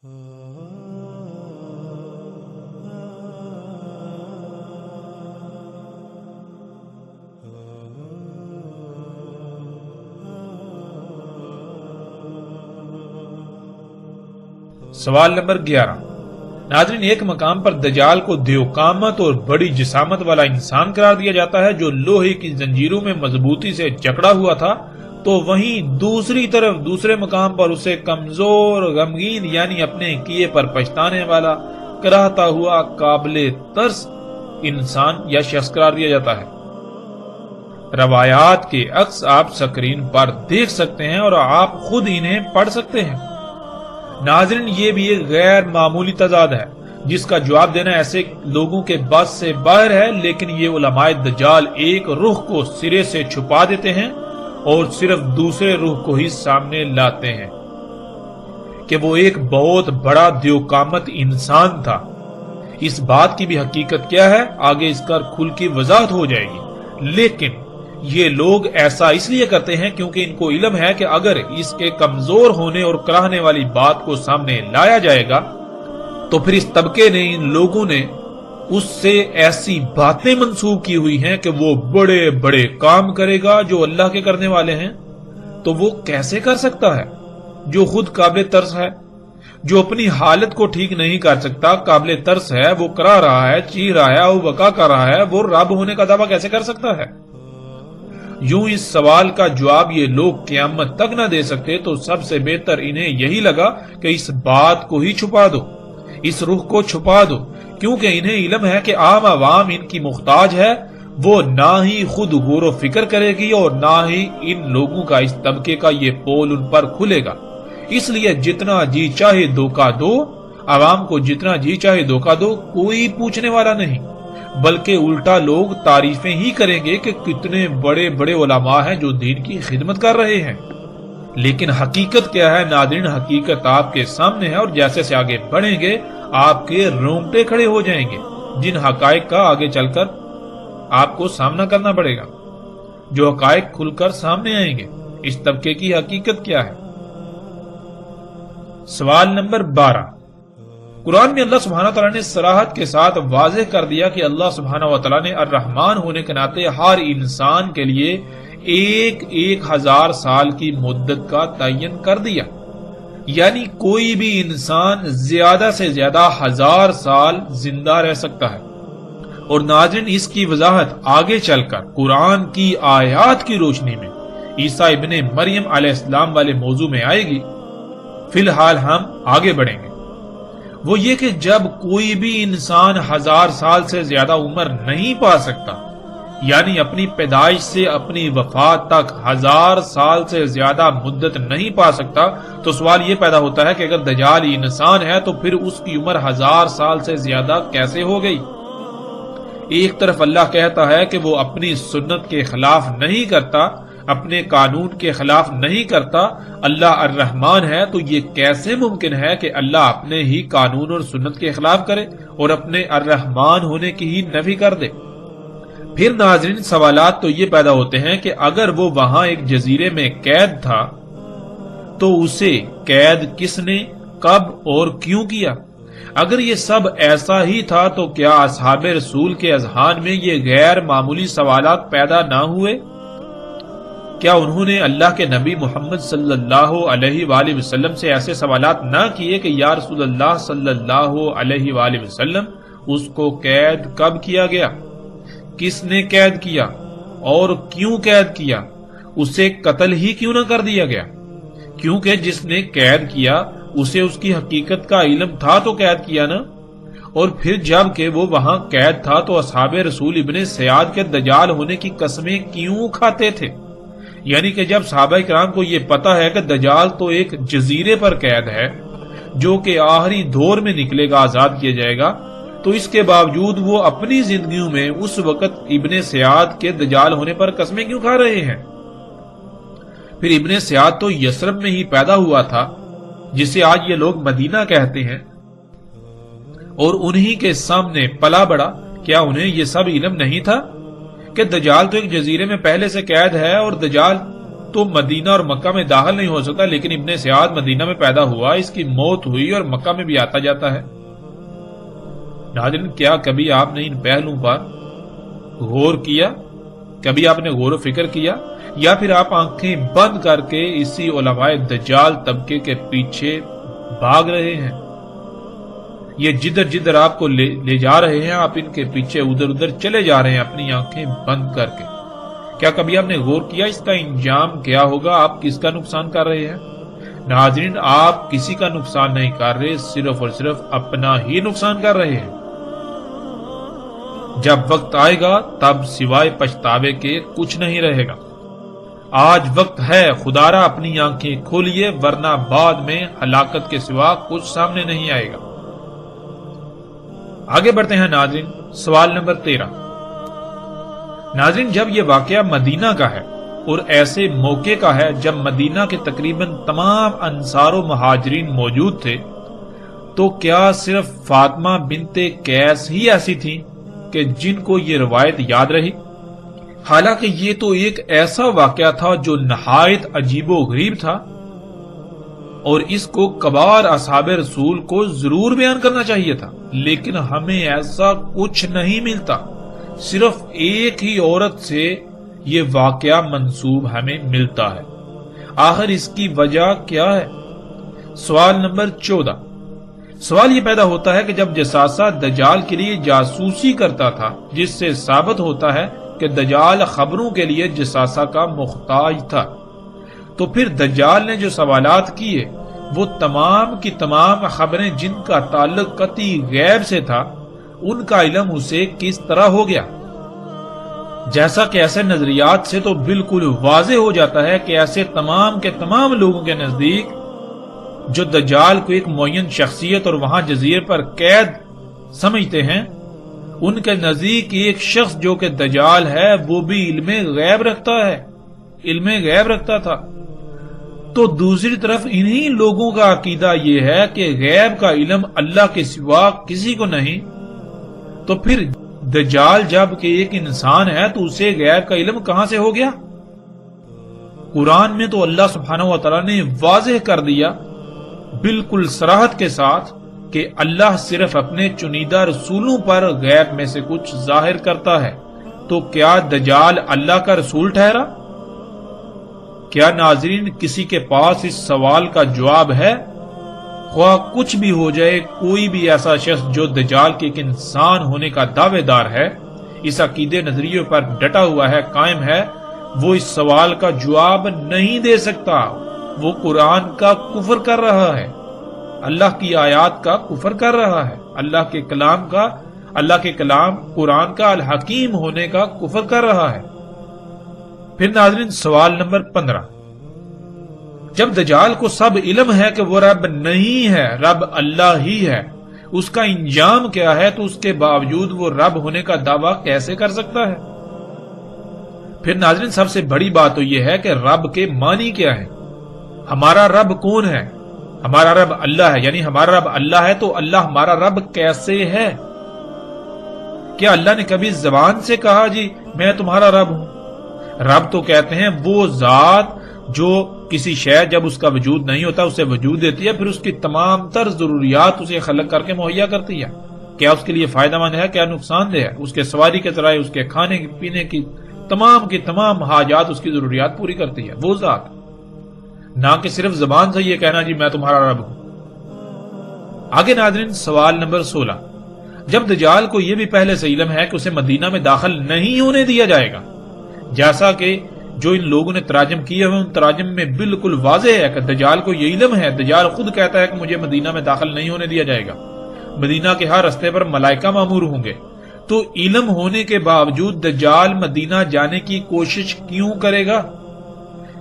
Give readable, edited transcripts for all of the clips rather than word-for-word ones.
سوال نمبر 11۔ ناظرین، ایک مقام پر دجال کو دیوقامت اور بڑی جسامت والا انسان قرار دیا جاتا ہے جو لوہے کی زنجیروں میں مضبوطی سے جکڑا ہوا تھا، تو وہیں دوسری طرف دوسرے مقام پر اسے کمزور، غمگین یعنی اپنے کیے پر پچھتانے والا، کراہتا ہوا، قابل ترس انسان یا شخص قرار دیا جاتا ہے۔ روایات کے عکس آپ سکرین پر دیکھ سکتے ہیں اور آپ خود انہیں پڑھ سکتے ہیں۔ ناظرین، یہ بھی ایک غیر معمولی تضاد ہے جس کا جواب دینا ایسے لوگوں کے بس سے باہر ہے، لیکن یہ علماء دجال ایک رخ کو سرے سے چھپا دیتے ہیں اور صرف دوسرے رخ کو ہی سامنے لاتے ہیں کہ وہ ایک بہت بڑا دیوقامت انسان تھا۔ اس بات کی بھی حقیقت کیا ہے آگے اس کا کھل کی وضاحت ہو جائے گی، لیکن یہ لوگ ایسا اس لیے کرتے ہیں کیونکہ ان کو علم ہے کہ اگر اس کے کمزور ہونے اور کراہنے والی بات کو سامنے لایا جائے گا تو پھر اس طبقے نے، ان لوگوں نے اس سے ایسی باتیں منسوب کی ہوئی ہیں کہ وہ بڑے بڑے کام کرے گا جو اللہ کے کرنے والے ہیں۔ تو وہ کیسے کر سکتا ہے جو خود قابل ترس ہے، جو اپنی حالت کو ٹھیک نہیں کر سکتا، قابل ترس ہے، وہ کرا رہا ہے، چیخ رہا ہے، وہ بکا کر رہا ہے، وہ رب ہونے کا دعویٰ کیسے کر سکتا ہے؟ یوں اس سوال کا جواب یہ لوگ قیامت تک نہ دے سکتے تو سب سے بہتر انہیں یہی لگا کہ اس بات کو ہی چھپا دو، اس رخ کو چھپا دو، کیونکہ انہیں علم ہے کہ عام عوام ان کی محتاج ہے، وہ نہ ہی خود غور و فکر کرے گی اور نہ ہی ان لوگوں کا، اس طبقے کا یہ پول ان پر کھلے گا۔ اس لیے جتنا جی چاہے دھوکہ دو، عوام کو جتنا جی چاہے دھوکہ دو، کوئی پوچھنے والا نہیں، بلکہ الٹا لوگ تعریفیں ہی کریں گے کہ کتنے بڑے بڑے علماء ہیں جو دین کی خدمت کر رہے ہیں۔ لیکن حقیقت کیا ہے ناظرین؟ حقیقت آپ کے سامنے ہے، اور جیسے سے آگے بڑھیں گے آپ کے رونگٹے کھڑے ہو جائیں گے، جن حقائق کا آگے چل کر آپ کو سامنا کرنا پڑے گا، جو حقائق کھل کر سامنے آئیں گے۔ اس طبقے کی حقیقت کیا ہے؟ سوال نمبر 12۔ قرآن میں اللہ سبحانہ وتعالی نے صراحت کے ساتھ واضح کر دیا کہ اللہ سبحانہ وتعالی نے الرحمن ہونے کے ناطے ہر انسان کے لیے 1000 سال کی مدت کا تعین کر دیا، یعنی کوئی بھی انسان زیادہ سے زیادہ 1000 سال زندہ رہ سکتا ہے۔ اور ناظرین، اس کی وضاحت آگے چل کر قرآن کی آیات کی روشنی میں عیسیٰ ابن مریم علیہ السلام والے موضوع میں آئے گی۔ فی الحال ہم آگے بڑھیں گے۔ وہ یہ کہ جب کوئی بھی انسان 1000 سال سے زیادہ عمر نہیں پا سکتا، یعنی اپنی پیدائش سے اپنی وفات تک 1000 سال سے زیادہ مدت نہیں پا سکتا، تو سوال یہ پیدا ہوتا ہے کہ اگر دجال انسان ہے تو پھر اس کی عمر 1000 سال سے زیادہ کیسے ہو گئی؟ ایک طرف اللہ کہتا ہے کہ وہ اپنی سنت کے خلاف نہیں کرتا، اپنے قانون کے خلاف نہیں کرتا، اللہ الرحمن ہے، تو یہ کیسے ممکن ہے کہ اللہ اپنے ہی قانون اور سنت کے خلاف کرے اور اپنے الرحمن ہونے کی ہی نفی کر دے؟ پھر ناظرین، سوالات تو یہ پیدا ہوتے ہیں کہ اگر وہ وہاں ایک جزیرے میں قید تھا تو اسے قید کس نے، کب اور کیوں کیا؟ اگر یہ سب ایسا ہی تھا تو کیا اصحاب رسول کے اذہان میں یہ غیر معمولی سوالات پیدا نہ ہوئے؟ کیا انہوں نے اللہ کے نبی محمد صلی اللہ علیہ وآلہ وسلم سے ایسے سوالات نہ کیے کہ یا رسول اللہ صلی اللہ علیہ وآلہ وسلم، اس کو قید کب کیا گیا، کس نے قید کیا اور کیوں قید کیا، اسے قتل ہی کیوں نہ کر دیا گیا؟ کیونکہ جس نے قید کیا اسے اس کی حقیقت کا علم تھا تو قید کیا نا۔ اور پھر جب کہ وہ وہاں قید تھا تو اصحاب رسول ابن سیاد کے دجال ہونے کی قسمیں کیوں کھاتے تھے؟ یعنی کہ جب صحابہ کرام کو یہ پتا ہے کہ دجال تو ایک جزیرے پر قید ہے جو کہ آخری دور میں نکلے گا، آزاد کیا جائے گا، تو اس کے باوجود وہ اپنی زندگیوں میں اس وقت ابن سیاد کے دجال ہونے پر قسمیں کیوں کھا رہے ہیں؟ پھر ابن سیاد تو یثرب میں ہی پیدا ہوا تھا، جسے آج یہ لوگ مدینہ کہتے ہیں، اور انہی کے سامنے پلا بڑا۔ کیا انہیں یہ سب علم نہیں تھا کہ دجال تو ایک جزیرے میں پہلے سے قید ہے اور دجال تو مدینہ اور مکہ میں داخل نہیں ہو سکتا، لیکن ابن سیاد مدینہ میں پیدا ہوا، اس کی موت ہوئی اور مکہ میں بھی آتا جاتا ہے۔ ناظرین، کیا کبھی آپ نے ان پہلوؤں پر غور کیا؟ کبھی آپ نے غور و فکر کیا، یا پھر آپ آنکھیں بند کر کے اسی علماء دجال طبقے کے پیچھے بھاگ رہے ہیں؟ یہ جدھر جدھر آپ کو لے جا رہے ہیں، آپ ان کے پیچھے ادھر ادھر چلے جا رہے ہیں اپنی آنکھیں بند کر کے۔ کیا کبھی آپ نے غور کیا اس کا انجام کیا ہوگا؟ آپ کس کا نقصان کر رہے ہیں؟ ناظرین، آپ کسی کا نقصان نہیں کر رہے، صرف اور صرف اپنا ہی نقصان کر رہے ہیں۔ جب وقت آئے گا تب سوائے پچھتاوے کے کچھ نہیں رہے گا۔ آج وقت ہے، خدا را اپنی آنکھیں کھولیے، ورنہ بعد میں ہلاکت کے سوا کچھ سامنے نہیں آئے گا۔ آگے بڑھتے ہیں ناظرین، سوال نمبر 13۔ ناظرین، جب یہ واقعہ مدینہ کا ہے اور ایسے موقع کا ہے جب مدینہ کے تقریباً تمام انصار و مہاجرین موجود تھے، تو کیا صرف فاطمہ بنت قیس ہی ایسی تھیں کہ جن کو یہ روایت یاد رہی؟ حالانکہ یہ تو ایک ایسا واقعہ تھا جو نہایت عجیب و غریب تھا، اور اس کو کبار اصحاب رسول کو ضرور بیان کرنا چاہیے تھا، لیکن ہمیں ایسا کچھ نہیں ملتا۔ صرف ایک ہی عورت سے یہ واقعہ منسوب ہمیں ملتا ہے۔ آخر اس کی وجہ کیا ہے؟ سوال نمبر 14۔ سوال یہ پیدا ہوتا ہے کہ جب جساسہ دجال کے لیے جاسوسی کرتا تھا، جس سے ثابت ہوتا ہے کہ دجال خبروں کے لیے جساسہ کا محتاج تھا، تو پھر دجال نے جو سوالات کیے وہ تمام کی تمام خبریں جن کا تعلق قطعی غیب سے تھا، ان کا علم اسے کس طرح ہو گیا؟ جیسا کہ ایسے نظریات سے تو بالکل واضح ہو جاتا ہے کہ ایسے تمام کے تمام لوگوں کے نزدیک جو دجال کو ایک معین شخصیت اور وہاں جزیرے پر قید سمجھتے ہیں، ان کے نزدیک ایک شخص جو کہ دجال ہے وہ بھی علم غیب رکھتا ہے، علم غیب رکھتا تھا۔ تو دوسری طرف انہی لوگوں کا عقیدہ یہ ہے کہ غیب کا علم اللہ کے سوا کسی کو نہیں، تو پھر دجال جب کہ ایک انسان ہے تو اسے غیب کا علم کہاں سے ہو گیا؟ قرآن میں تو اللہ سبحانہ و تعالیٰ نے واضح کر دیا بالکل صراحت کے ساتھ کہ اللہ صرف اپنے چنیدہ رسولوں پر غیب میں سے کچھ ظاہر کرتا ہے۔ تو کیا دجال اللہ کا رسول ٹھہرا؟ کیا ناظرین کسی کے پاس اس سوال کا جواب ہے؟ خواہ کچھ بھی ہو جائے، کوئی بھی ایسا شخص جو دجال کے ایک انسان ہونے کا دعوے دار ہے، اس عقیدے نظریے پر ڈٹا ہوا ہے، قائم ہے، وہ اس سوال کا جواب نہیں دے سکتا۔ وہ قرآن کا کفر کر رہا ہے، اللہ کی آیات کا کفر کر رہا ہے، اللہ کے کلام قرآن کا الحکیم ہونے کا کفر کر رہا ہے۔ پھر ناظرین سوال نمبر 15۔ جب دجال کو سب علم ہے کہ وہ رب نہیں ہے، رب اللہ ہی ہے، اس کا انجام کیا ہے، تو اس کے باوجود وہ رب ہونے کا دعویٰ کیسے کر سکتا ہے؟ پھر ناظرین سب سے بڑی بات تو یہ ہے کہ رب کے معنی کیا ہے؟ ہمارا رب کون ہے؟ ہمارا رب اللہ ہے، یعنی ہمارا رب اللہ ہے، تو اللہ ہمارا رب کیسے ہے؟ کیا اللہ نے کبھی زبان سے کہا جی میں تمہارا رب ہوں؟ رب تو کہتے ہیں وہ ذات جو کسی شے جب اس کا وجود نہیں ہوتا اسے وجود دیتی ہے، پھر اس کی تمام تر ضروریات اسے خلق کر کے مہیا کرتی ہے۔ کیا اس کے لیے فائدہ مند ہے، کیا نقصان دہ ہے؟ اس کے سواری کے ذرائع، اس کے کھانے پینے کی تمام حاجات، اس کی ضروریات پوری کرتی ہے وہ ذات، نہ کہ صرف زبان سے یہ کہنا جی میں تمہارا رب ہوں۔ آگے ناظرین سوال نمبر 16۔ جب دجال کو یہ بھی پہلے سے علم ہے کہ اسے مدینہ میں داخل نہیں ہونے دیا جائے گا، جیسا کہ جو ان لوگوں نے تراجم کیے ہوئے ان تراجم میں بالکل واضح ہے کہ دجال کو یہ علم ہے، دجال خود کہتا ہے کہ مجھے مدینہ میں داخل نہیں ہونے دیا جائے گا، مدینہ کے ہر رستے پر ملائکہ مامور ہوں گے، تو علم ہونے کے باوجود دجال مدینہ جانے کی کوشش کیوں کرے گا؟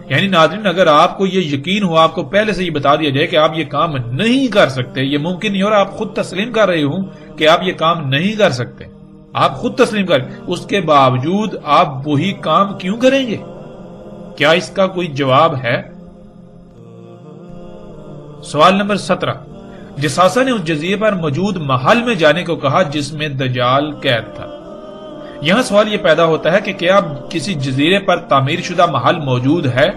یعنی ناظرین اگر آپ کو یہ یقین ہو، آپ کو پہلے سے یہ بتا دیا جائے کہ آپ یہ کام نہیں کر سکتے، یہ ممکن نہیں، اور آپ خود تسلیم کر رہے ہوں کہ آپ یہ کام نہیں کر سکتے، آپ خود تسلیم کر، اس کے باوجود آپ وہی کام کیوں کریں گے؟ کیا اس کا کوئی جواب ہے؟ سوال نمبر 17۔ جساسہ نے اس جزیرے پر موجود محل میں جانے کو کہا جس میں دجال قید تھا۔ یہاں سوال یہ پیدا ہوتا ہے کہ کیا کسی جزیرے پر تعمیر شدہ محل موجود ہے؟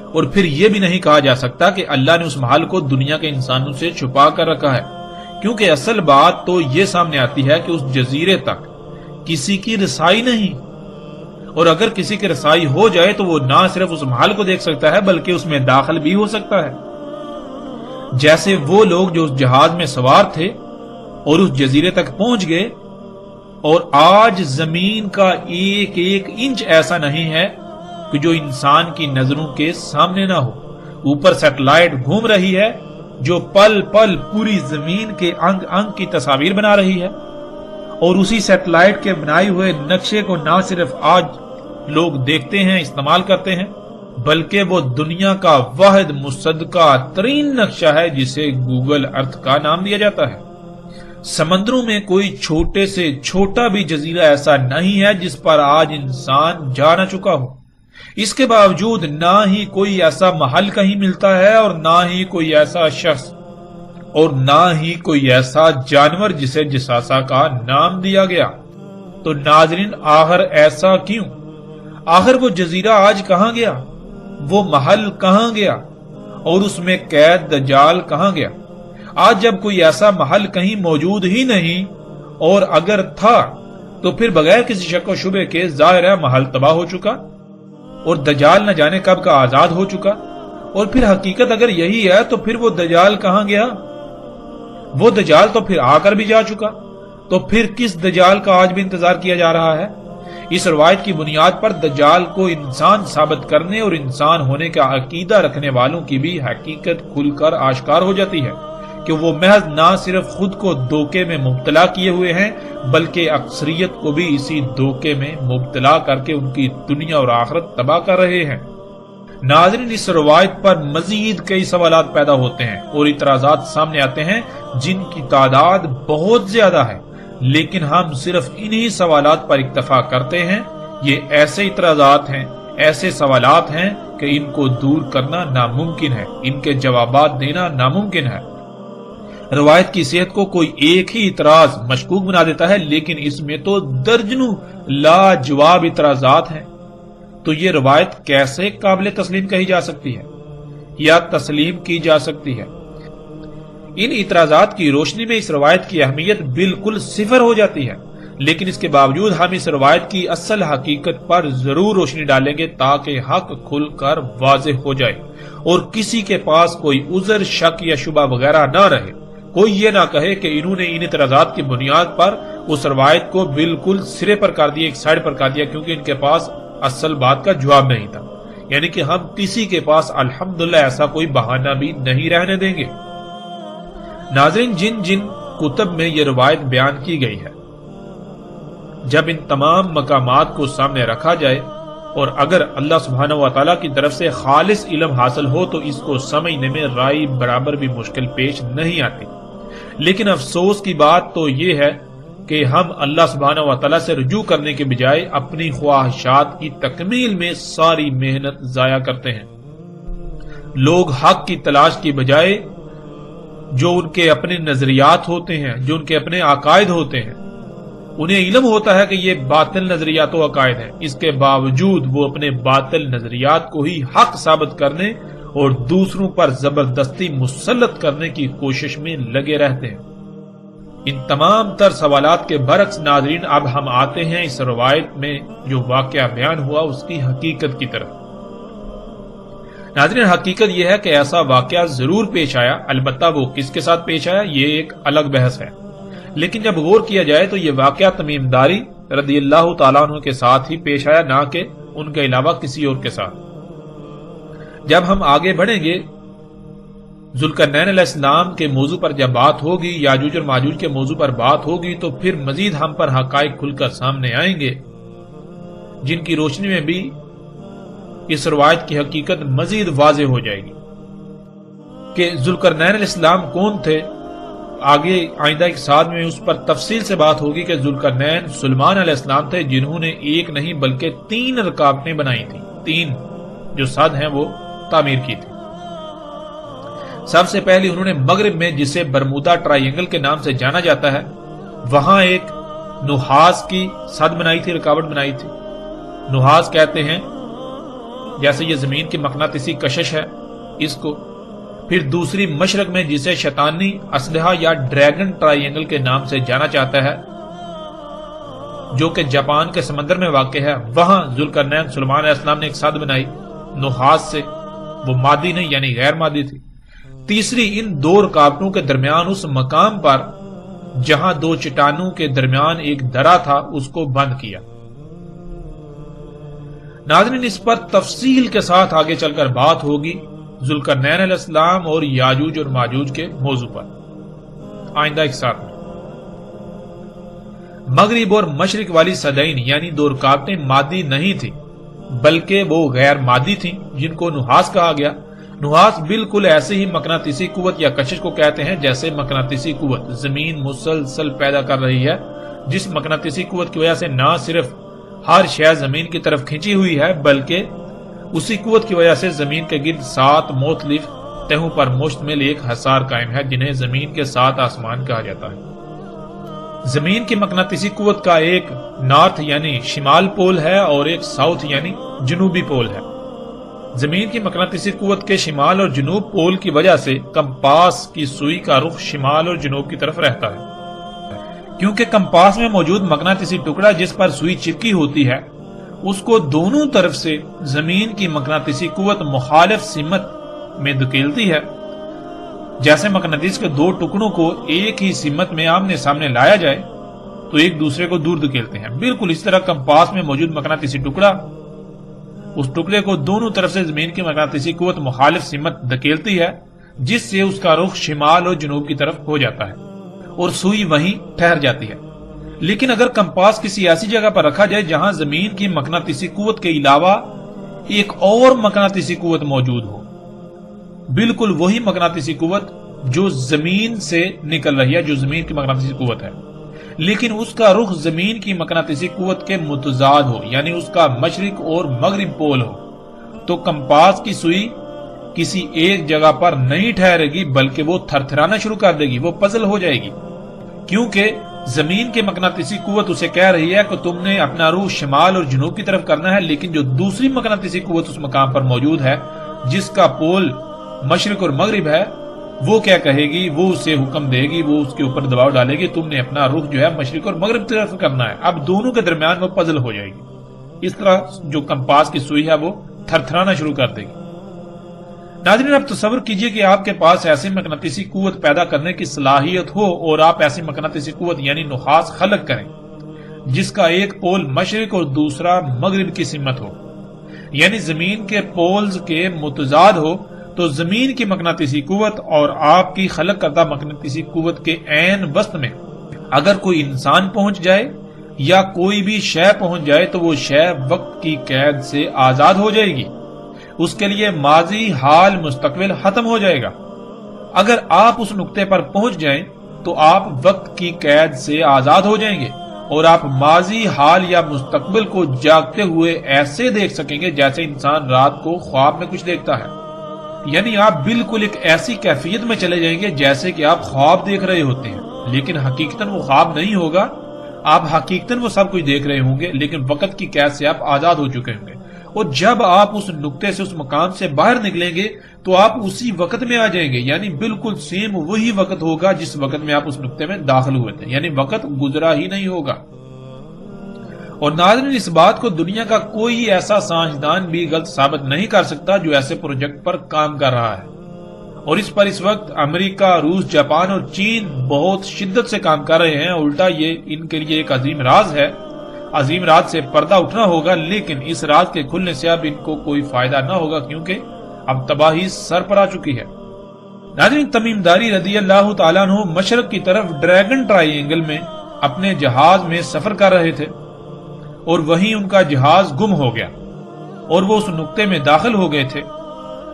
اور پھر یہ بھی نہیں کہا جا سکتا کہ اللہ نے اس محل کو دنیا کے انسانوں سے چھپا کر رکھا ہے، کیونکہ اصل بات تو یہ سامنے آتی ہے کہ اس جزیرے تک کسی کی رسائی نہیں، اور اگر کسی کی رسائی ہو جائے تو وہ نہ صرف اس محل کو دیکھ سکتا ہے بلکہ اس میں داخل بھی ہو سکتا ہے، جیسے وہ لوگ جو اس جہاز میں سوار تھے اور اس جزیرے تک پہنچ گئے، اور آج زمین کا ایک ایک انچ ایسا نہیں ہے کہ جو انسان کی نظروں کے سامنے نہ ہو۔ اوپر سیٹلائٹ گھوم رہی ہے جو پل پل پوری زمین کے انگ انگ کی تصاویر بنا رہی ہے، اور اسی سیٹلائٹ کے بنائے ہوئے نقشے کو نہ صرف آج لوگ دیکھتے ہیں، استعمال کرتے ہیں، بلکہ وہ دنیا کا واحد مصدقہ ترین نقشہ ہے جسے گوگل ارتھ کا نام دیا جاتا ہے۔ سمندروں میں کوئی چھوٹے سے چھوٹا بھی جزیرہ ایسا نہیں ہے جس پر آج انسان جا نہ چکا ہو۔ اس کے باوجود نہ ہی کوئی ایسا محل کہیں ملتا ہے، اور نہ ہی کوئی ایسا شخص، اور نہ ہی کوئی ایسا جانور جسے جساسا کا نام دیا گیا۔ تو ناظرین، آخر ایسا کیوں؟ آخر وہ جزیرہ آج کہاں گیا؟ وہ محل کہاں گیا؟ اور اس میں قید دجال کہاں گیا؟ آج جب کوئی ایسا محل کہیں موجود ہی نہیں، اور اگر تھا تو پھر بغیر کسی شک و شبے کے ظاہر ہے محل تباہ ہو چکا، اور دجال نہ جانے کب کا آزاد ہو چکا۔ اور پھر حقیقت اگر یہی ہے تو پھر وہ دجال کہاں گیا؟ وہ دجال تو پھر آ کر بھی جا چکا، تو پھر کس دجال کا آج بھی انتظار کیا جا رہا ہے؟ اس روایت کی بنیاد پر دجال کو انسان ثابت کرنے اور انسان ہونے کا عقیدہ رکھنے والوں کی بھی حقیقت کھل کر آشکار ہو جاتی ہے کہ وہ محض نہ صرف خود کو دھوکے میں مبتلا کیے ہوئے ہیں بلکہ اکثریت کو بھی اسی دھوکے میں مبتلا کر کے ان کی دنیا اور آخرت تباہ کر رہے ہیں۔ ناظرین، اس روایت پر مزید کئی سوالات پیدا ہوتے ہیں اور اعتراضات سامنے آتے ہیں جن کی تعداد بہت زیادہ ہے، لیکن ہم صرف انہی سوالات پر اکتفا کرتے ہیں۔ یہ ایسے اعتراضات ہیں، ایسے سوالات ہیں کہ ان کو دور کرنا ناممکن ہے، ان کے جوابات دینا ناممکن ہے۔ روایت کی صحت کو کوئی ایک ہی اعتراض مشکوک بنا دیتا ہے، لیکن اس میں تو درجنوں لاجواب اعتراضات ہیں۔ تو یہ روایت کیسے قابل تسلیم کہی جا سکتی ہے یا تسلیم کی جا سکتی ہے؟ ان اعتراضات کی روشنی میں اس روایت کی اہمیت بالکل صفر ہو جاتی ہے، لیکن اس کے باوجود ہم اس روایت کی اصل حقیقت پر ضرور روشنی ڈالیں گے تاکہ حق کھل کر واضح ہو جائے اور کسی کے پاس کوئی عذر، شک یا شبہ وغیرہ نہ رہے۔ کوئی یہ نہ کہے کہ انہوں نے ان اعتراضات کی بنیاد پر اس روایت کو بالکل سرے پر کر دیا، ایک سائڈ پر کر دیا، کیونکہ ان کے پاس اصل بات کا جواب نہیں تھا۔ یعنی کہ ہم کسی کے پاس الحمدللہ ایسا کوئی بہانہ بھی نہیں رہنے دیں گے۔ ناظرین، جن جن کتب میں یہ روایت بیان کی گئی ہے، جب ان تمام مقامات کو سامنے رکھا جائے اور اگر اللہ سبحانہ و تعالیٰ کی طرف سے خالص علم حاصل ہو تو اس کو سمجھنے میں رائی برابر بھی مشکل پیش نہیں آتی۔ لیکن افسوس کی بات تو یہ ہے کہ ہم اللہ سبحانہ و تعالیٰ سے رجوع کرنے کے بجائے اپنی خواہشات کی تکمیل میں ساری محنت ضائع کرتے ہیں۔ لوگ حق کی تلاش کی بجائے جو ان کے اپنے نظریات ہوتے ہیں، جو ان کے اپنے عقائد ہوتے ہیں، انہیں علم ہوتا ہے کہ یہ باطل نظریات و عقائد ہیں، اس کے باوجود وہ اپنے باطل نظریات کو ہی حق ثابت کرنے اور دوسروں پر زبردستی مسلط کرنے کی کوشش میں لگے رہتے ہیں۔ ان تمام تر سوالات کے برعکس ناظرین، اب ہم آتے ہیں اس روایت میں جو واقعہ بیان ہوا اس کی حقیقت کی طرف۔ ناظرین، حقیقت یہ ہے کہ ایسا واقعہ ضرور پیش آیا، البتہ وہ کس کے ساتھ پیش آیا یہ ایک الگ بحث ہے، لیکن جب غور کیا جائے تو یہ واقعہ تمیم داری رضی اللہ تعالیٰ عنہ کے ساتھ ہی پیش آیا، نہ کہ ان کے علاوہ کسی اور کے ساتھ۔ جب ہم آگے بڑھیں گے ذوالقرنین علیہ السلام کے موضوع پر جب بات ہوگی، یاجوج اور ماجوج کے موضوع پر بات ہوگی، تو پھر مزید ہم پر حقائق کھل کر سامنے آئیں گے جن کی روشنی میں بھی اس روایت کی حقیقت مزید واضح ہو جائے گی کہ ذوالقرنین علیہ السلام کون تھے۔ آگے آئندہ ایک ساتھ میں اس پر تفصیل سے بات ہوگی کہ ذوالقرنین سلیمان علیہ السلام تھے جنہوں نے ایک نہیں بلکہ 3 رکاوٹیں بنائی تھیں، 3 جو سد ہیں وہ تعمیر کی تھی۔ سب سے پہلے انہوں نے مغرب میں، جسے برمودا ٹرائی اینگل کے نام سے جانا جاتا ہے، وہاں ایک نحاس کی سد بنائی تھی، رکاوٹ بنائی تھی۔ نحاس کہتے ہیں جیسے یہ زمین کی مقناطیسی کشش ہے اس کو، پھر دوسری مشرق میں جسے شیطانی اسلحہ یا ڈریگن ٹرائی اینگل کے نام سے جانا جاتا ہے جو کہ جاپان کے سمندر میں واقع ہے، وہاں ذوالقرنین سلیمان علیہ السلام نے ایک سد بنائی نحاس سے، وہ مادی نہیں یعنی غیر مادی تھی۔ تیسری، ان دو رکاوٹوں کے درمیان اس مقام پر جہاں دو چٹانوں کے درمیان ایک درا تھا اس کو بند کیا۔ ناظرین، اس پر تفصیل کے ساتھ آگے چل کر بات ہوگی ذوالقرنین علیہ السلام اور یاجوج اور ماجوج کے موضوع پر آئندہ ایک ساتھ میں۔ مغرب اور مشرق والی صدعین یعنی دو رکاوٹیں مادی نہیں تھی بلکہ وہ غیر مادی تھیں جن کو نحاس کہا گیا۔ نحاس بالکل ایسے ہی مقناطیسی قوت یا کشش کو کہتے ہیں جیسے مقناطیسی قوت زمین مسلسل پیدا کر رہی ہے، جس مقناطیسی قوت کی وجہ سے نہ صرف ہر شے زمین کی طرف کھینچی ہوئی ہے بلکہ اسی قوت کی وجہ سے زمین کے گرد 7 مختلف تہوں پر مشتمل ایک حصار قائم ہے جنہیں زمین کے 7 آسمان کہا جاتا ہے۔ زمین کی مقناطیسی قوت کا ایک نارتھ یعنی شمال پول ہے اور ایک ساؤتھ یعنی جنوبی پول ہے۔ زمین کی مقناطیسی قوت کے شمال اور جنوب پول کی وجہ سے کمپاس کی سوئی کا رخ شمال اور جنوب کی طرف رہتا ہے، کیونکہ کمپاس میں موجود مقناطیسی ٹکڑا جس پر سوئی چپکی ہوتی ہے اس کو دونوں طرف سے زمین کی مقناطیسی قوت مخالف سمت میں دھکیلتی ہے۔ جیسے مقناطیس کے دو ٹکڑوں کو ایک ہی سمت میں آمنے سامنے لایا جائے تو ایک دوسرے کو دور دھکیلتے ہیں، بالکل اس طرح کمپاس میں موجود مقناطیسی ٹکڑا اس ٹکڑے کو دونوں طرف سے زمین کی مقناطیسی قوت مخالف سمت دھکیلتی ہے جس سے اس کا رخ شمال اور جنوب کی طرف ہو جاتا ہے اور سوئی وہیں ٹھہر جاتی ہے۔ لیکن اگر کمپاس کسی ایسی جگہ پر رکھا جائے جہاں زمین کی مقناطیسی قوت کے علاوہ ایک اور مقناطیسی قوت موجود ہو، بالکل وہی مقناطیسی قوت جو زمین سے نکل رہی ہے، جو زمین کی مقناطیسی قوت ہے، لیکن اس کا رخ زمین کی مقناطیسی قوت کے متضاد ہو یعنی اس کا مشرق اور مغرب پول ہو، تو کمپاس کی سوئی کسی ایک جگہ پر نہیں ٹھہرے گی بلکہ وہ تھرتھرانا شروع کر دے گی، وہ پزل ہو جائے گی، کیونکہ زمین کی مقناطیسی قوت اسے کہہ رہی ہے کہ تم نے اپنا رخ شمال اور جنوب کی طرف کرنا ہے، لیکن جو دوسری مقناطیسی قوت اس مقام پر موجود ہے جس کا پول مشرق اور مغرب ہے، وہ کیا کہے گی، وہ اسے حکم دے گی، وہ اس کے اوپر دباؤ ڈالے گی، تم نے اپنا رخ جو ہے مشرق اور مغرب کی طرف کرنا ہے۔ اب دونوں کے درمیان وہ پزل ہو جائے گی، اس طرح جو کمپاس کی سوئی ہے وہ تھرتھرانا شروع کر دے گی۔ ناظرین، اب تصور کیجئے کہ آپ کے پاس ایسی مقناطیسی قوت پیدا کرنے کی صلاحیت ہو اور آپ ایسی مقناطیسی قوت یعنی نحاس خلق کریں جس کا ایک پول مشرق اور دوسرا مغرب کی سمت ہو، یعنی زمین کے پولز کے متضاد ہو، تو زمین کی مقناطیسی قوت اور آپ کی خلق کردہ مقناطیسی قوت کے عین وسط میں اگر کوئی انسان پہنچ جائے یا کوئی بھی شے پہنچ جائے تو وہ شے وقت کی قید سے آزاد ہو جائے گی، اس کے لیے ماضی حال مستقبل ختم ہو جائے گا۔ اگر آپ اس نقطے پر پہنچ جائیں تو آپ وقت کی قید سے آزاد ہو جائیں گے اور آپ ماضی حال یا مستقبل کو جاگتے ہوئے ایسے دیکھ سکیں گے جیسے انسان رات کو خواب میں کچھ دیکھتا ہے، یعنی آپ بالکل ایک ایسی کیفیت میں چلے جائیں گے جیسے کہ آپ خواب دیکھ رہے ہوتے ہیں، لیکن حقیقتاً وہ خواب نہیں ہوگا، آپ حقیقتاً وہ سب کچھ دیکھ رہے ہوں گے لیکن وقت کی قید سے آپ آزاد ہو چکے ہوں گے۔ اور جب آپ اس نقطے سے اس مقام سے باہر نکلیں گے تو آپ اسی وقت میں آ جائیں گے، یعنی بالکل سیم وہی وقت ہوگا جس وقت میں آپ اس نقطے میں داخل ہوئے تھے، یعنی وقت گزرا ہی نہیں ہوگا۔ اور ناظرین، اس بات کو دنیا کا کوئی ایسا سائنسدان بھی غلط ثابت نہیں کر سکتا جو ایسے پروجیکٹ پر کام کر رہا ہے، اور اس پر اس وقت امریکہ، روس، جاپان اور چین بہت شدت سے کام کر رہے ہیں۔ الٹا یہ ان کے لیے ایک عظیم راز ہے، عظیم راز سے پردہ اٹھنا ہوگا، لیکن اس راز کے کھلنے سے اب ان کو کوئی فائدہ نہ ہوگا کیونکہ اب تباہی سر پر آ چکی ہے۔ ناظرین، تمیم داری رضی اللہ تعالیٰ عنہ مشرق کی طرف ڈریگن ٹرائی اینگل میں اپنے جہاز میں سفر کر رہے تھے اور وہیں ان کا جہاز گم ہو گیا اور وہ اس نقطے میں داخل ہو گئے تھے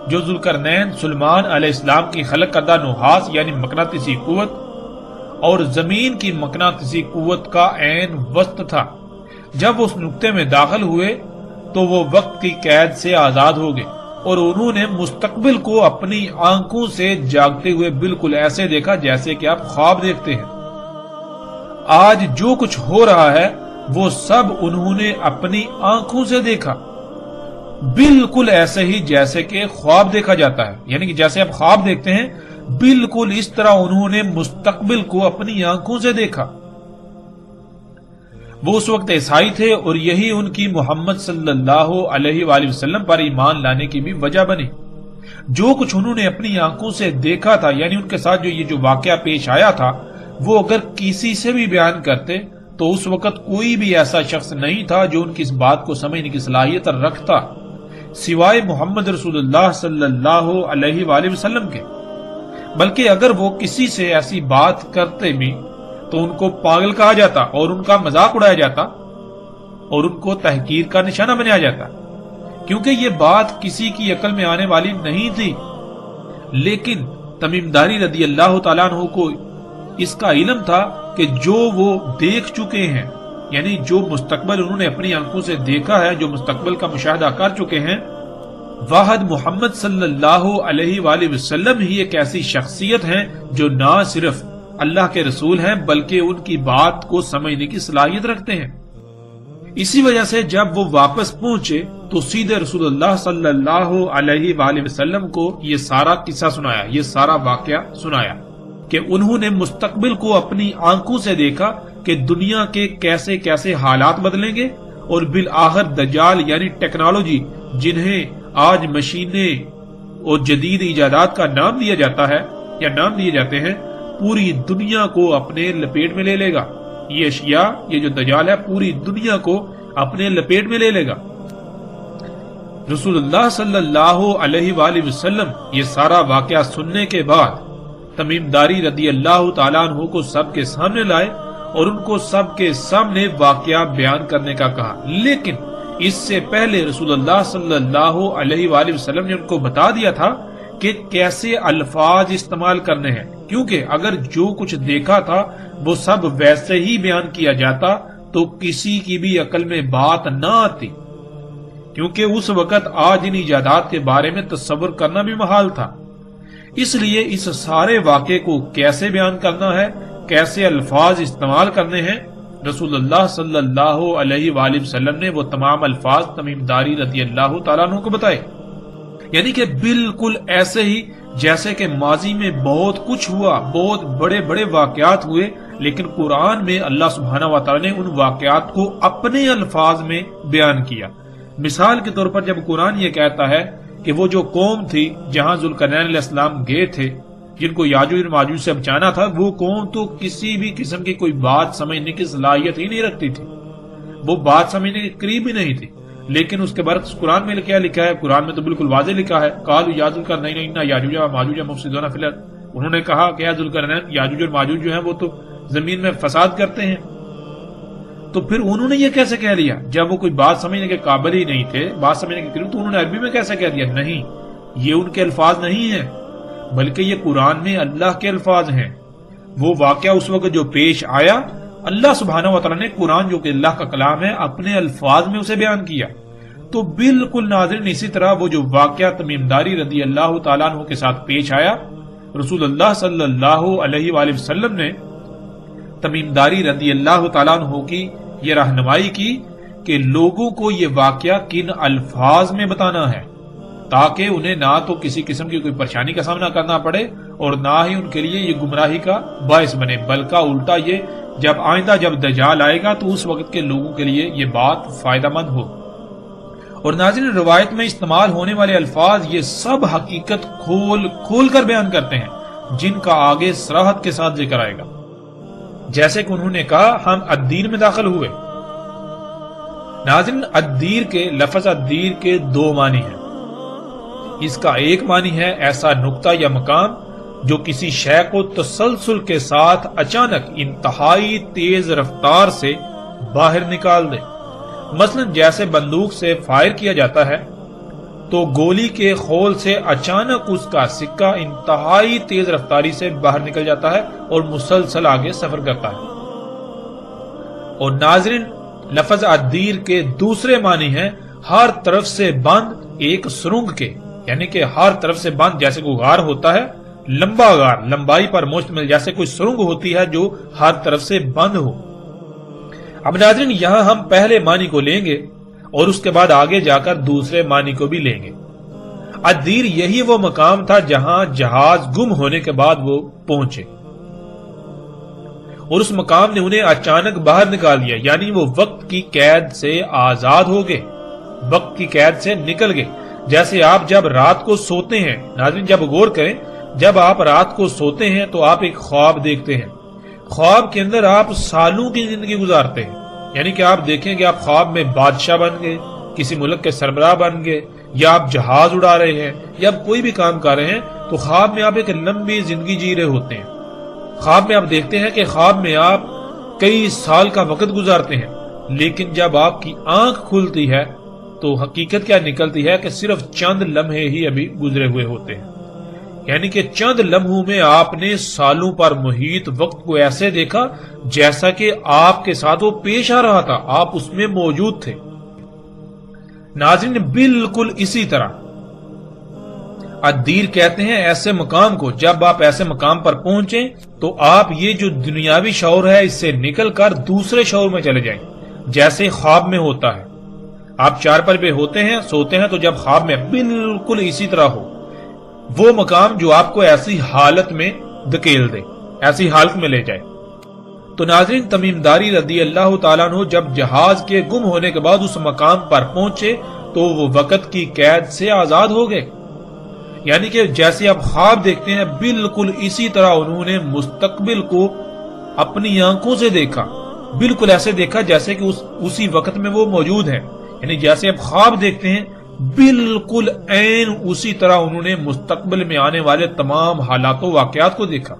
جو ذوالقرنین سلیمان علیہ السلام کی خلق کردہ نحاس یعنی مقناطیسی قوت اور زمین کی مقناطیسی قوت کا عین وسط تھا۔ جب وہ اس نقطے میں داخل ہوئے تو وہ وقت کی قید سے آزاد ہو گئے اور انہوں نے مستقبل کو اپنی آنکھوں سے جاگتے ہوئے بالکل ایسے دیکھا جیسے کہ آپ خواب دیکھتے ہیں۔ آج جو کچھ ہو رہا ہے وہ سب انہوں نے اپنی آنکھوں سے دیکھا۔ بالکل ایسے ہی جیسے کہ خواب دیکھا جاتا ہے، یعنی کہ جیسے آپ خواب دیکھتے ہیں بالکل اس طرح انہوں نے مستقبل کو اپنی آنکھوں سے دیکھا۔ وہ اس وقت عیسائی تھے اور یہی ان کی محمد صلی اللہ علیہ وآلہ وسلم پر ایمان لانے کی بھی وجہ بنی۔ جو کچھ انہوں نے اپنی آنکھوں سے دیکھا تھا، یعنی ان کے ساتھ جو واقعہ پیش آیا تھا، وہ اگر کسی سے بھی بیان کرتے تو اس وقت کوئی بھی ایسا شخص نہیں تھا جو ان کی اس بات کو سمجھنے کی صلاحیت رکھتا سوائے محمد رسول اللہ صلی اللہ علیہ وآلہ وسلم کے۔ بلکہ اگر وہ کسی سے ایسی بات کرتے بھی تو ان کو پاگل کہا جاتا اور ان کا مذاق اڑایا جاتا اور ان کو تحقیر کا نشانہ بنایا جاتا، کیونکہ یہ بات کسی کی عقل میں آنے والی نہیں تھی۔ لیکن تمیم داری رضی اللہ تعالیٰ عنہ کو اس کا علم تھا کہ جو وہ دیکھ چکے ہیں، یعنی جو مستقبل انہوں نے اپنی آنکھوں سے دیکھا ہے، جو مستقبل کا مشاہدہ کر چکے ہیں، واحد محمد صلی اللہ علیہ وآلہ وسلم ہی ایک ایسی شخصیت ہیں جو نہ صرف اللہ کے رسول ہیں بلکہ ان کی بات کو سمجھنے کی صلاحیت رکھتے ہیں۔ اسی وجہ سے جب وہ واپس پہنچے تو سیدھے رسول اللہ صلی اللہ علیہ وآلہ وسلم کو یہ سارا قصہ سنایا، یہ سارا واقعہ سنایا کہ انہوں نے مستقبل کو اپنی آنکھوں سے دیکھا کہ دنیا کے کیسے کیسے حالات بدلیں گے، اور بالآخر دجال یعنی ٹیکنالوجی، جنہیں آج مشینیں اور جدید ایجادات کا نام دیا جاتا ہے یا نام دیے جاتے ہیں، پوری دنیا کو اپنے لپیٹ میں لے لے گا۔ یہ اشیاء، یہ جو دجال ہے، پوری دنیا کو اپنے لپیٹ میں لے لے گا۔ رسول اللہ صلی اللہ علیہ وآلہ وسلم یہ سارا واقعہ سننے کے بعد تمیم داری رضی اللہ تعالیٰ عنہ کو سب کے سامنے لائے اور ان کو سب کے سامنے واقعہ بیان کرنے کا کہا۔ لیکن اس سے پہلے رسول اللہ صلی اللہ علیہ وآلہ وسلم نے ان کو بتا دیا تھا کہ کیسے الفاظ استعمال کرنے ہیں، کیونکہ اگر جو کچھ دیکھا تھا وہ سب ویسے ہی بیان کیا جاتا تو کسی کی بھی عقل میں بات نہ آتی، کیونکہ اس وقت آج ان ایجادات کے بارے میں تصور کرنا بھی محال تھا۔ اس لیے اس سارے واقعے کو کیسے بیان کرنا ہے، کیسے الفاظ استعمال کرنے ہیں، رسول اللہ صلی اللہ علیہ وآلہ وسلم نے وہ تمام الفاظ تمیم داری رضی اللہ تعالیٰ عنہ کو بتائے، یعنی کہ بالکل ایسے ہی جیسے کہ ماضی میں بہت کچھ ہوا، بہت بڑے بڑے واقعات ہوئے، لیکن قرآن میں اللہ سبحانہ و تعالیٰ نے ان واقعات کو اپنے الفاظ میں بیان کیا۔ مثال کے طور پر جب قرآن یہ کہتا ہے کہ وہ جو قوم تھی جہاں ذوالقرنین علیہ السلام گئے تھے، جن کو یاجوج اور ماجوج سے بچانا تھا، وہ قوم تو کسی بھی قسم کی کوئی بات سمجھنے کی صلاحیت ہی نہیں رکھتی تھی، وہ بات سمجھنے کے قریب ہی نہیں تھی۔ لیکن اس کے برعکس قرآن میں کیا لکھا ہے؟ قرآن میں تو بالکل واضح لکھا ہے، قالوا یا ذوالقرنین ان یاجوج و ماجوج مفسدون فی الارض، انہوں نے کہا کہ یا ذوالقرنین، یاجوج اور ماجوج جو ہیں وہ تو زمین میں فساد کرتے ہیں۔ تو پھر انہوں نے یہ کیسے کہہ لیا جب وہ کوئی بات سمجھنے کے قابل ہی نہیں تھے، بات سمجھنے کے قریب، تو انہوں نے عربی میں کیسے کہہ دیا؟ نہیں، یہ ان کے الفاظ نہیں ہیں، بلکہ یہ قرآن میں اللہ کے الفاظ ہیں۔ وہ واقعہ اس وقت جو پیش آیا، اللہ سبحانہ و تعالیٰ نے قرآن جو کہ اللہ کا کلام ہے اپنے الفاظ میں اسے بیان کیا۔ تو بالکل ناظرین اسی طرح وہ جو واقعہ تمیم داری رضی اللہ تعالیٰ عنہ کے ساتھ پیش آیا، رسول اللہ صلی اللہ علیہ وآلہ وسلم نے تمیم داری رضی اللہ تعالیٰ عنہ کی یہ رہنمائی کی کہ لوگوں کو یہ واقعہ کن الفاظ میں بتانا ہے تاکہ انہیں نہ تو کسی قسم کی کوئی پریشانی کا سامنا کرنا پڑے اور نہ ہی ان کے لیے یہ گمراہی کا باعث بنے، بلکہ الٹا یہ جب آئندہ جب دجال آئے گا تو اس وقت کے لوگوں کے لیے یہ بات فائدہ مند ہو۔ اور ناظرین روایت میں استعمال ہونے والے الفاظ یہ سب حقیقت کھول کر بیان کرتے ہیں جن کا آگے صراحت کے ساتھ ذکر آئے گا۔ جیسے کہ انہوں نے کہا ہم الدین میں داخل ہوئے۔ ناظرین الدیر کے لفظ الدیر کے دو معنی ہیں۔ اس کا ایک معنی ہے ایسا نقطہ یا مقام جو کسی شے کو تسلسل کے ساتھ اچانک انتہائی تیز رفتار سے باہر نکال دے، مثلا جیسے بندوق سے فائر کیا جاتا ہے تو گولی کے خول سے اچانک اس کا سکہ انتہائی تیز رفتاری سے باہر نکل جاتا ہے اور مسلسل آگے سفر کرتا ہے۔ اور ناظرین لفظ الدیر کے دوسرے معنی ہیں ہر طرف سے بند ایک سرنگ کے، یعنی کہ ہر طرف سے بند جیسے کوئی غار ہوتا ہے، لمبا غار لمبائی پر مشتمل، جیسے کوئی سرنگ ہوتی ہے جو ہر طرف سے بند ہو۔ اب ناظرین یہاں ہم پہلے معنی کو لیں گے اور اس کے بعد آگے جا کر دوسرے معنی کو بھی لیں گے۔ الدیر یہی وہ مقام تھا جہاں جہاز گم ہونے کے بعد وہ پہنچے، اور اس مقام نے انہیں اچانک باہر نکال دیا، یعنی وہ وقت کی قید سے آزاد ہو گئے، وقت کی قید سے نکل گئے۔ جیسے آپ جب رات کو سوتے ہیں، ناظرین جب غور کریں، جب آپ رات کو سوتے ہیں تو آپ ایک خواب دیکھتے ہیں، خواب کے اندر آپ سالوں کی زندگی گزارتے ہیں، یعنی کہ آپ دیکھیں کہ آپ خواب میں بادشاہ بن گئے، کسی ملک کے سربراہ بن گئے، یا آپ جہاز اڑا رہے ہیں، یا آپ کوئی بھی کام کر رہے ہیں، تو خواب میں آپ ایک لمبی زندگی جی رہے ہوتے ہیں۔ خواب میں آپ دیکھتے ہیں کہ خواب میں آپ کئی سال کا وقت گزارتے ہیں، لیکن جب آپ کی آنکھ کھلتی ہے تو حقیقت کیا نکلتی ہے کہ صرف چند لمحے ہی ابھی گزرے ہوئے ہوتے ہیں، یعنی کہ چند لمحوں میں آپ نے سالوں پر محیط وقت کو ایسے دیکھا جیسا کہ آپ کے ساتھ وہ پیش آ رہا تھا، آپ اس میں موجود تھے۔ ناظرین بالکل اسی طرح الدیر کہتے ہیں ایسے مقام کو، جب آپ ایسے مقام پر پہنچیں تو آپ یہ جو دنیاوی شعور ہے اس سے نکل کر دوسرے شعور میں چلے جائیں، جیسے خواب میں ہوتا ہے۔ آپ چارپائی پہ ہوتے ہیں، سوتے ہیں، تو جب خواب میں بالکل اسی طرح ہو، وہ مقام جو آپ کو ایسی حالت میں دھکیل دے، ایسی حالت میں لے جائے۔ تو ناظرین تمیم داری رضی اللہ تعالیٰ عنہ جب جہاز کے گم ہونے کے بعد اس مقام پر پہنچے تو وہ وقت کی قید سے آزاد ہو گئے، یعنی کہ جیسے آپ خواب دیکھتے ہیں بالکل اسی طرح انہوں نے مستقبل کو اپنی آنکھوں سے دیکھا، بالکل ایسے دیکھا جیسے کہ اسی وقت میں وہ موجود ہیں، یعنی جیسے آپ خواب دیکھتے ہیں بالکل عین اسی طرح انہوں نے مستقبل میں آنے والے تمام حالات و واقعات کو دیکھا۔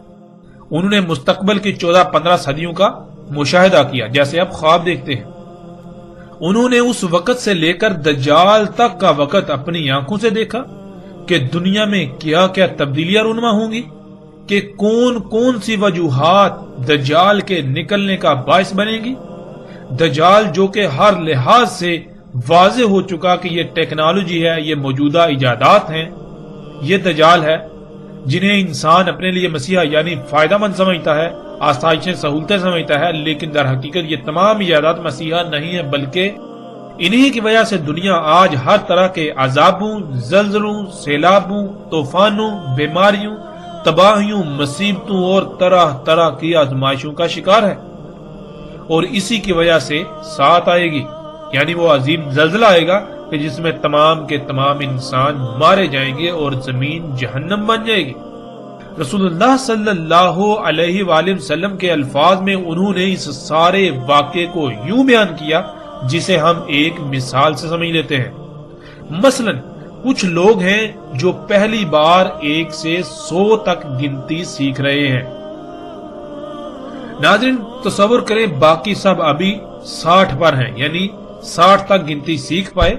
انہوں نے مستقبل کی 14-15 صدیوں کا مشاہدہ کیا جیسے آپ خواب دیکھتے ہیں۔ انہوں نے اس وقت سے لے کر دجال تک کا وقت اپنی آنکھوں سے دیکھا کہ دنیا میں کیا کیا تبدیلیاں رونما ہوں گی، کہ کون کون سی وجوہات دجال کے نکلنے کا باعث بنے گی۔ دجال جو کہ ہر لحاظ سے واضح ہو چکا کہ یہ ٹیکنالوجی ہے، یہ موجودہ ایجادات ہیں، یہ دجال ہے جنہیں انسان اپنے لیے مسیحا یعنی فائدہ مند سمجھتا ہے، آسائشیں سہولتیں سمجھتا ہے، لیکن در حقیقت یہ تمام ایجادات مسیحا نہیں ہے، بلکہ انہی کی وجہ سے دنیا آج ہر طرح کے عذابوں، زلزلوں، سیلابوں، طوفانوں، بیماریوں، تباہیوں، مصیبتوں اور طرح طرح کی آزمائشوں کا شکار ہے، اور اسی کی وجہ سے ساتھ آئے گی، یعنی وہ عظیم زلزلہ آئے گا کہ جس میں تمام کے تمام انسان مارے جائیں گے اور زمین جہنم بن جائے گی۔ رسول اللہ صلی اللہ علیہ وآلہ وسلم کے الفاظ میں انہوں نے اس سارے واقعے کو یوں بیان کیا جسے ہم ایک مثال سے سمجھ لیتے ہیں۔ مثلا کچھ لوگ ہیں جو پہلی بار 1 سے 100 تک گنتی سیکھ رہے ہیں۔ ناظرین تصور کریں باقی سب ابھی 60 پر ہیں، یعنی 60 تک گنتی سیکھ پائے،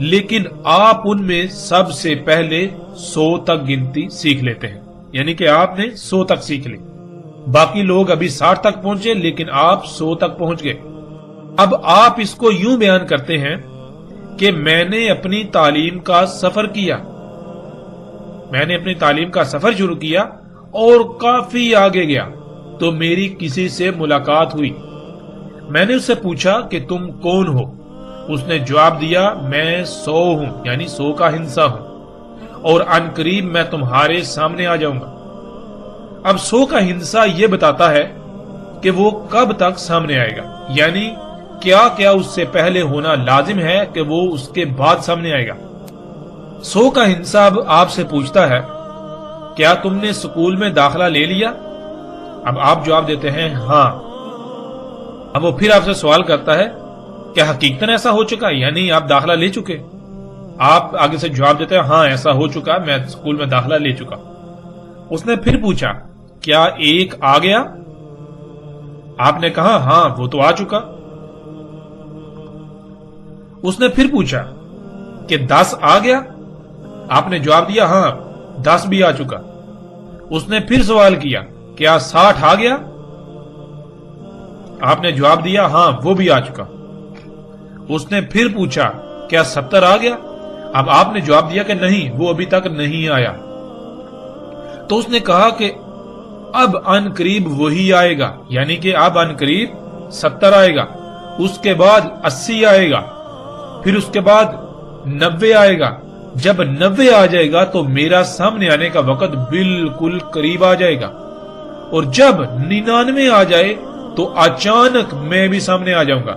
لیکن آپ ان میں سب سے پہلے 100 تک گنتی سیکھ لیتے ہیں، یعنی کہ آپ نے 100 تک سیکھ لی۔ باقی لوگ ابھی 60 تک پہنچے لیکن آپ 100 تک پہنچ گئے۔ اب آپ اس کو یوں بیان کرتے ہیں کہ میں نے اپنی تعلیم کا سفر کیا، میں نے اپنی تعلیم کا سفر شروع کیا اور کافی آگے گیا تو میری کسی سے ملاقات ہوئی۔ میں نے اس سے پوچھا کہ تم کون ہو؟ اس نے جواب دیا میں 100 ہوں، یعنی 100 کا ہندسہ ہوں، اور ان قریب میں تمہارے سامنے آ جاؤں گا۔ اب 100 کا ہندسہ یہ بتاتا ہے کہ وہ کب تک سامنے آئے گا، یعنی کیا کیا اس سے پہلے ہونا لازم ہے کہ وہ اس کے بعد سامنے آئے گا۔ 100 کا ہندسہ اب آپ سے پوچھتا ہے کیا تم نے سکول میں داخلہ لے لیا؟ اب آپ جواب دیتے ہیں ہاں۔ اب وہ پھر آپ سے سوال کرتا ہے کیا حقیقتاً ایسا ہو چکا، یعنی آپ داخلہ لے چکے؟ آپ آگے سے جواب دیتے ہیں ہاں ایسا ہو چکا، میں سکول میں داخلہ لے چکا۔ اس نے پھر پوچھا کیا 1 آ گیا؟ آپ نے کہا ہاں وہ تو آ چکا۔ اس نے پھر پوچھا کہ 10 آ گیا؟ آپ نے جواب دیا ہاں 10 بھی آ چکا۔ اس نے پھر سوال کیا کیا 60 آ گیا؟ آپ نے جواب دیا ہاں وہ بھی آ چکا۔ اس نے پھر پوچھا کیا 70 آ گیا؟ اب آپ نے جواب دیا کہ نہیں وہ ابھی تک نہیں آیا۔ تو اس نے کہا کہ اب ان قریب وہی آئے گا، یعنی کہ اب ان قریب 70 آئے گا۔ اس کے بعد 80 آئے گا، پھر اس کے بعد 90 آئے گا۔ جب 90 آ جائے گا تو میرا سامنے آنے کا وقت بالکل قریب آ جائے گا، اور جب 99 آ جائے تو اچانک میں بھی سامنے آ جاؤں گا۔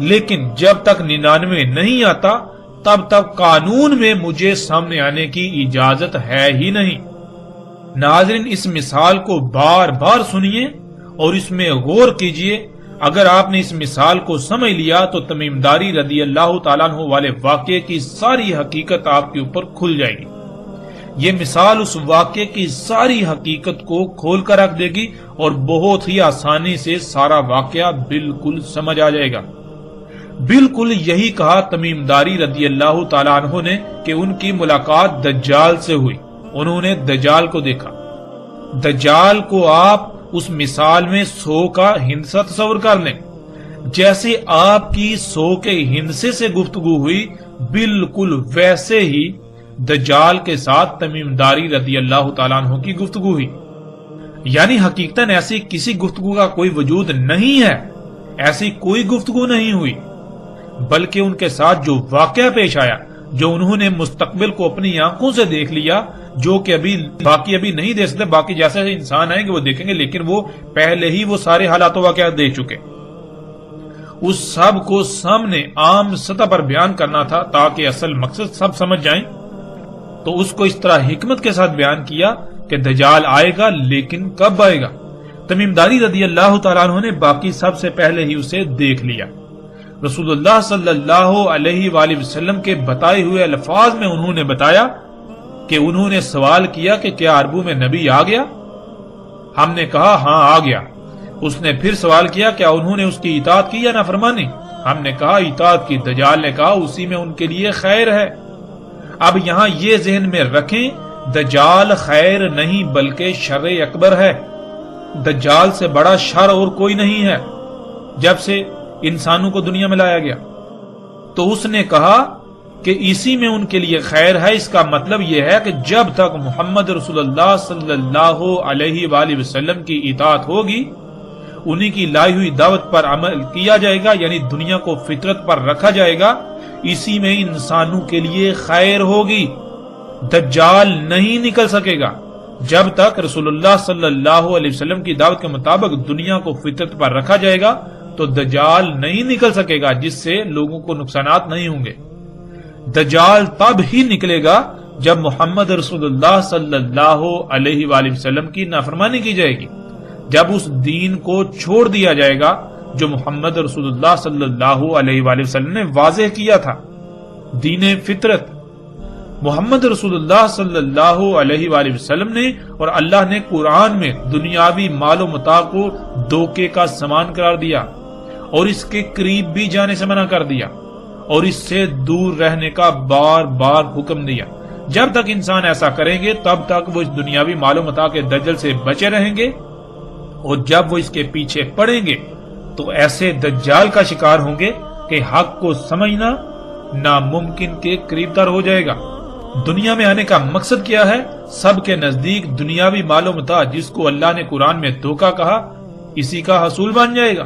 لیکن جب تک 99 نہیں آتا تب تک قانون میں مجھے سامنے آنے کی اجازت ہے ہی نہیں۔ ناظرین، اس مثال کو بار بار سنیے اور اس میں غور کیجئے۔ اگر آپ نے اس مثال کو سمجھ لیا تو تمیم داری رضی اللہ تعالیٰ عنہ والے واقعے کی ساری حقیقت آپ کے اوپر کھل جائے گی۔ یہ مثال اس واقعے کی ساری حقیقت کو کھول کر رکھ دے گی اور بہت ہی آسانی سے سارا واقعہ بالکل سمجھ آ جائے گا۔ بالکل یہی کہا تمیم داری رضی اللہ تعالیٰ عنہ نے کہ ان کی ملاقات دجال سے ہوئی، انہوں نے دجال کو دیکھا۔ دجال کو آپ اس مثال میں 100 کا ہندسہ تصور کر لیں، جیسے آپ کی 100 کے ہندسے سے گفتگو ہوئی، بالکل ویسے ہی دجال کے ساتھ تمیم داری رضی اللہ تعالیٰ عنہ کی گفتگو ہوئی۔ یعنی حقیقتاً ایسی کسی گفتگو کا کوئی وجود نہیں ہے، ایسی کوئی گفتگو نہیں ہوئی، بلکہ ان کے ساتھ جو واقعہ پیش آیا، جو انہوں نے مستقبل کو اپنی آنکھوں سے دیکھ لیا، جو کہ باقی ابھی نہیں دیکھ سکتے، باقی جیسے انسان آئیں گے وہ دیکھیں گے، لیکن وہ پہلے ہی وہ سارے حالات و واقعات دیکھ چکے۔ اس سب کو سامنے عام سطح پر بیان کرنا تھا تاکہ اصل مقصد سب سمجھ جائیں، تو اس کو اس طرح حکمت کے ساتھ بیان کیا کہ دجال آئے گا، لیکن کب آئے گا؟ تمیم داری رضی اللہ تعالیٰ عنہ نے باقی سب سے پہلے ہی اسے دیکھ لیا۔ رسول اللہ صلی اللہ علیہ وآلہ وسلم کے بتائے ہوئے الفاظ میں انہوں نے بتایا کہ انہوں نے سوال کیا کہ کیا عربوں میں نبی آ گیا؟ ہم نے کہا ہاں آ گیا۔ اس نے پھر سوال کیا کیا انہوں نے اس کی اطاعت کی یا نافرمانی؟ ہم نے کہا اطاعت کی۔ دجال نے کہا اسی میں ان کے لیے خیر ہے۔ اب یہاں یہ ذہن میں رکھیں، دجال خیر نہیں بلکہ شر اکبر ہے۔ دجال سے بڑا شر اور کوئی نہیں ہے جب سے انسانوں کو دنیا میں لایا گیا۔ تو اس نے کہا کہ اسی میں ان کے لیے خیر ہے، اس کا مطلب یہ ہے کہ جب تک محمد رسول اللہ صلی اللہ علیہ وآلہ وسلم کی اطاعت ہوگی، انہی کی لائی ہوئی دعوت پر عمل کیا جائے گا، یعنی دنیا کو فطرت پر رکھا جائے گا، اسی میں انسانوں کے لیے خیر ہوگی۔ دجال نہیں نکل سکے گا جب تک رسول اللہ صلی اللہ علیہ وسلم کی دعوت کے مطابق دنیا کو فطرت پر رکھا جائے گا تو دجال نہیں نکل سکے گا، جس سے لوگوں کو نقصانات نہیں ہوں گے۔ دجال تب ہی نکلے گا جب محمد رسول اللہ صلی اللہ علیہ وآلہ وسلم کی نافرمانی کی جائے گی، جب اس دین کو چھوڑ دیا جائے گا جو محمد رسول اللہ صلی اللہ علیہ وآلہ وسلم نے واضح کیا تھا، دین فطرت۔ محمد رسول اللہ صلی اللہ علیہ وآلہ وسلم نے اور اللہ نے قرآن میں دنیاوی مال و متاع کو دھوکے کا سامان قرار دیا اور اس کے قریب بھی جانے سے منع کر دیا اور اس سے دور رہنے کا بار بار حکم دیا۔ جب تک انسان ایسا کریں گے تب تک وہ اس دنیاوی مال و متاع کے دجل سے بچے رہیں گے، اور جب وہ اس کے پیچھے پڑیں گے تو ایسے دجال کا شکار ہوں گے کہ حق کو سمجھنا ناممکن کے قریب تر ہو جائے گا۔ دنیا میں آنے کا مقصد کیا ہے؟ سب کے نزدیک دنیاوی مال و متاع، جس کو اللہ نے قرآن میں دھوکہ کہا، اسی کا حصول بن جائے گا۔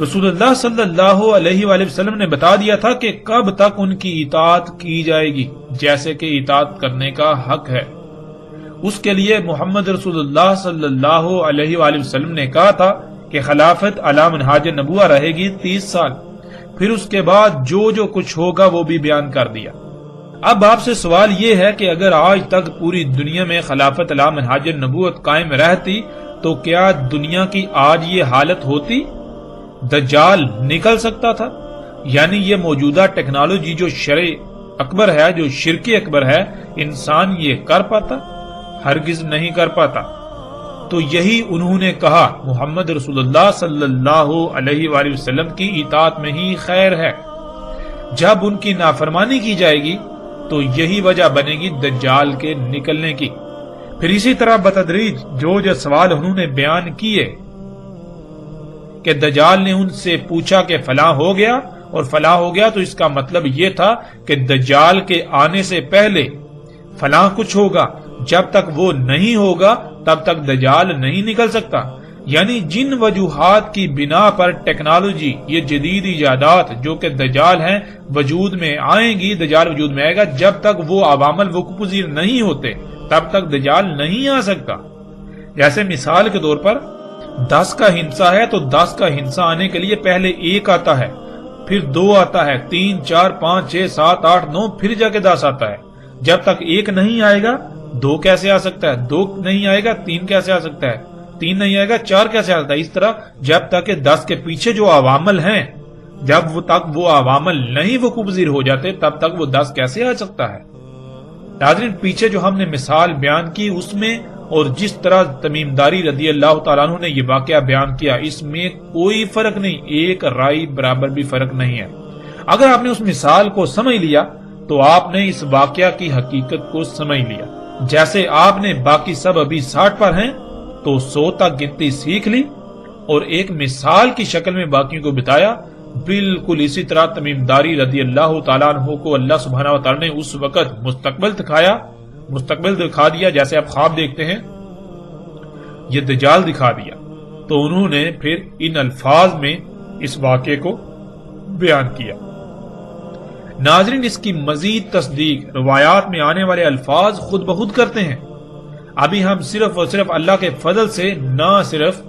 رسول اللہ صلی اللہ علیہ وآلہ وسلم نے بتا دیا تھا کہ کب تک ان کی اطاعت کی جائے گی، جیسے کہ اطاعت کرنے کا حق ہے۔ اس کے لیے محمد رسول اللہ صلی اللہ علیہ وآلہ وسلم نے کہا تھا کہ خلافت علی منہاج نبوہ رہے گی 30 سال، پھر اس کے بعد جو کچھ ہوگا وہ بھی بیان کر دیا۔ اب آپ سے سوال یہ ہے کہ اگر آج تک پوری دنیا میں خلافت علی منہاج نبوت قائم رہتی تو کیا دنیا کی آج یہ حالت ہوتی؟ دجال نکل سکتا تھا؟ یعنی یہ موجودہ ٹیکنالوجی جو شرع اکبر ہے، جو شرک اکبر ہے، انسان یہ کر پاتا؟ ہرگز نہیں کر پاتا۔ تو یہی انہوں نے کہا محمد رسول اللہ صلی اللہ علیہ وآلہ وسلم کی اطاعت میں ہی خیر ہے۔ جب ان کی نافرمانی کی جائے گی تو یہی وجہ بنے گی دجال کے نکلنے کی۔ پھر اسی طرح بتدریج جو سوال انہوں نے بیان کیے کہ دجال نے ان سے پوچھا کہ فلاں ہو گیا اور فلاں ہو گیا، تو اس کا مطلب یہ تھا کہ دجال کے آنے سے پہلے فلاں کچھ ہوگا، جب تک وہ نہیں ہوگا تب تک دجال نہیں نکل سکتا۔ یعنی جن وجوہات کی بنا پر ٹیکنالوجی، یہ جدید ایجادات جو کہ دجال ہیں وجود میں آئیں گی، دجال وجود میں آئے گا، جب تک وہ عوامل وقوع پذیر نہیں ہوتے تب تک دجال نہیں آ سکتا۔ جیسے مثال کے طور پر 10 کا ہندسہ ہے تو 10 کا ہندسہ آنے کے لیے پہلے 1 آتا ہے، پھر 2 آتا ہے، 3 4 5 6 7 8 9 پھر جا کے 10 آتا ہے۔ جب تک 1 نہیں آئے گا 2 کیسے آ سکتا ہے، 2 نہیں آئے گا 3 کیسے آ سکتا ہے، 3 نہیں آئے گا 4 کیسے آ سکتا ہے۔ اس طرح جب تک کہ 10 کے پیچھے جو عوامل ہیں، جب وہ عوامل نہیں وقوع پذیر ہو جاتے تب تک وہ 10 کیسے آ سکتا ہے۔ ناظرین، پیچھے جو ہم نے مثال بیان کی اس میں اور جس طرح تمیم داری رضی اللہ تعالیٰ عنہ نے یہ واقعہ بیان کیا، اس میں کوئی فرق نہیں، ایک رائی برابر بھی فرق نہیں ہے۔ اگر آپ نے اس مثال کو سمجھ لیا تو آپ نے اس واقعہ کی حقیقت کو سمجھ لیا۔ جیسے آپ نے باقی سب ابھی 60 پر ہیں تو 100 تک گنتی سیکھ لی اور ایک مثال کی شکل میں باقیوں کو بتایا، بالکل اسی طرح تمیم داری رضی اللہ تعالیٰ عنہ کو اللہ سبحانہ و تعالیٰ نے اس وقت مستقبل دکھا دیا، جیسے آپ خواب دیکھتے ہیں، یہ دجال دکھا دیا، تو انہوں نے پھر ان الفاظ میں اس واقعے کو بیان کیا۔ ناظرین، اس کی مزید تصدیق روایات میں آنے والے الفاظ خود بخود کرتے ہیں۔ ابھی ہم صرف اور صرف اللہ کے فضل سے نہ صرف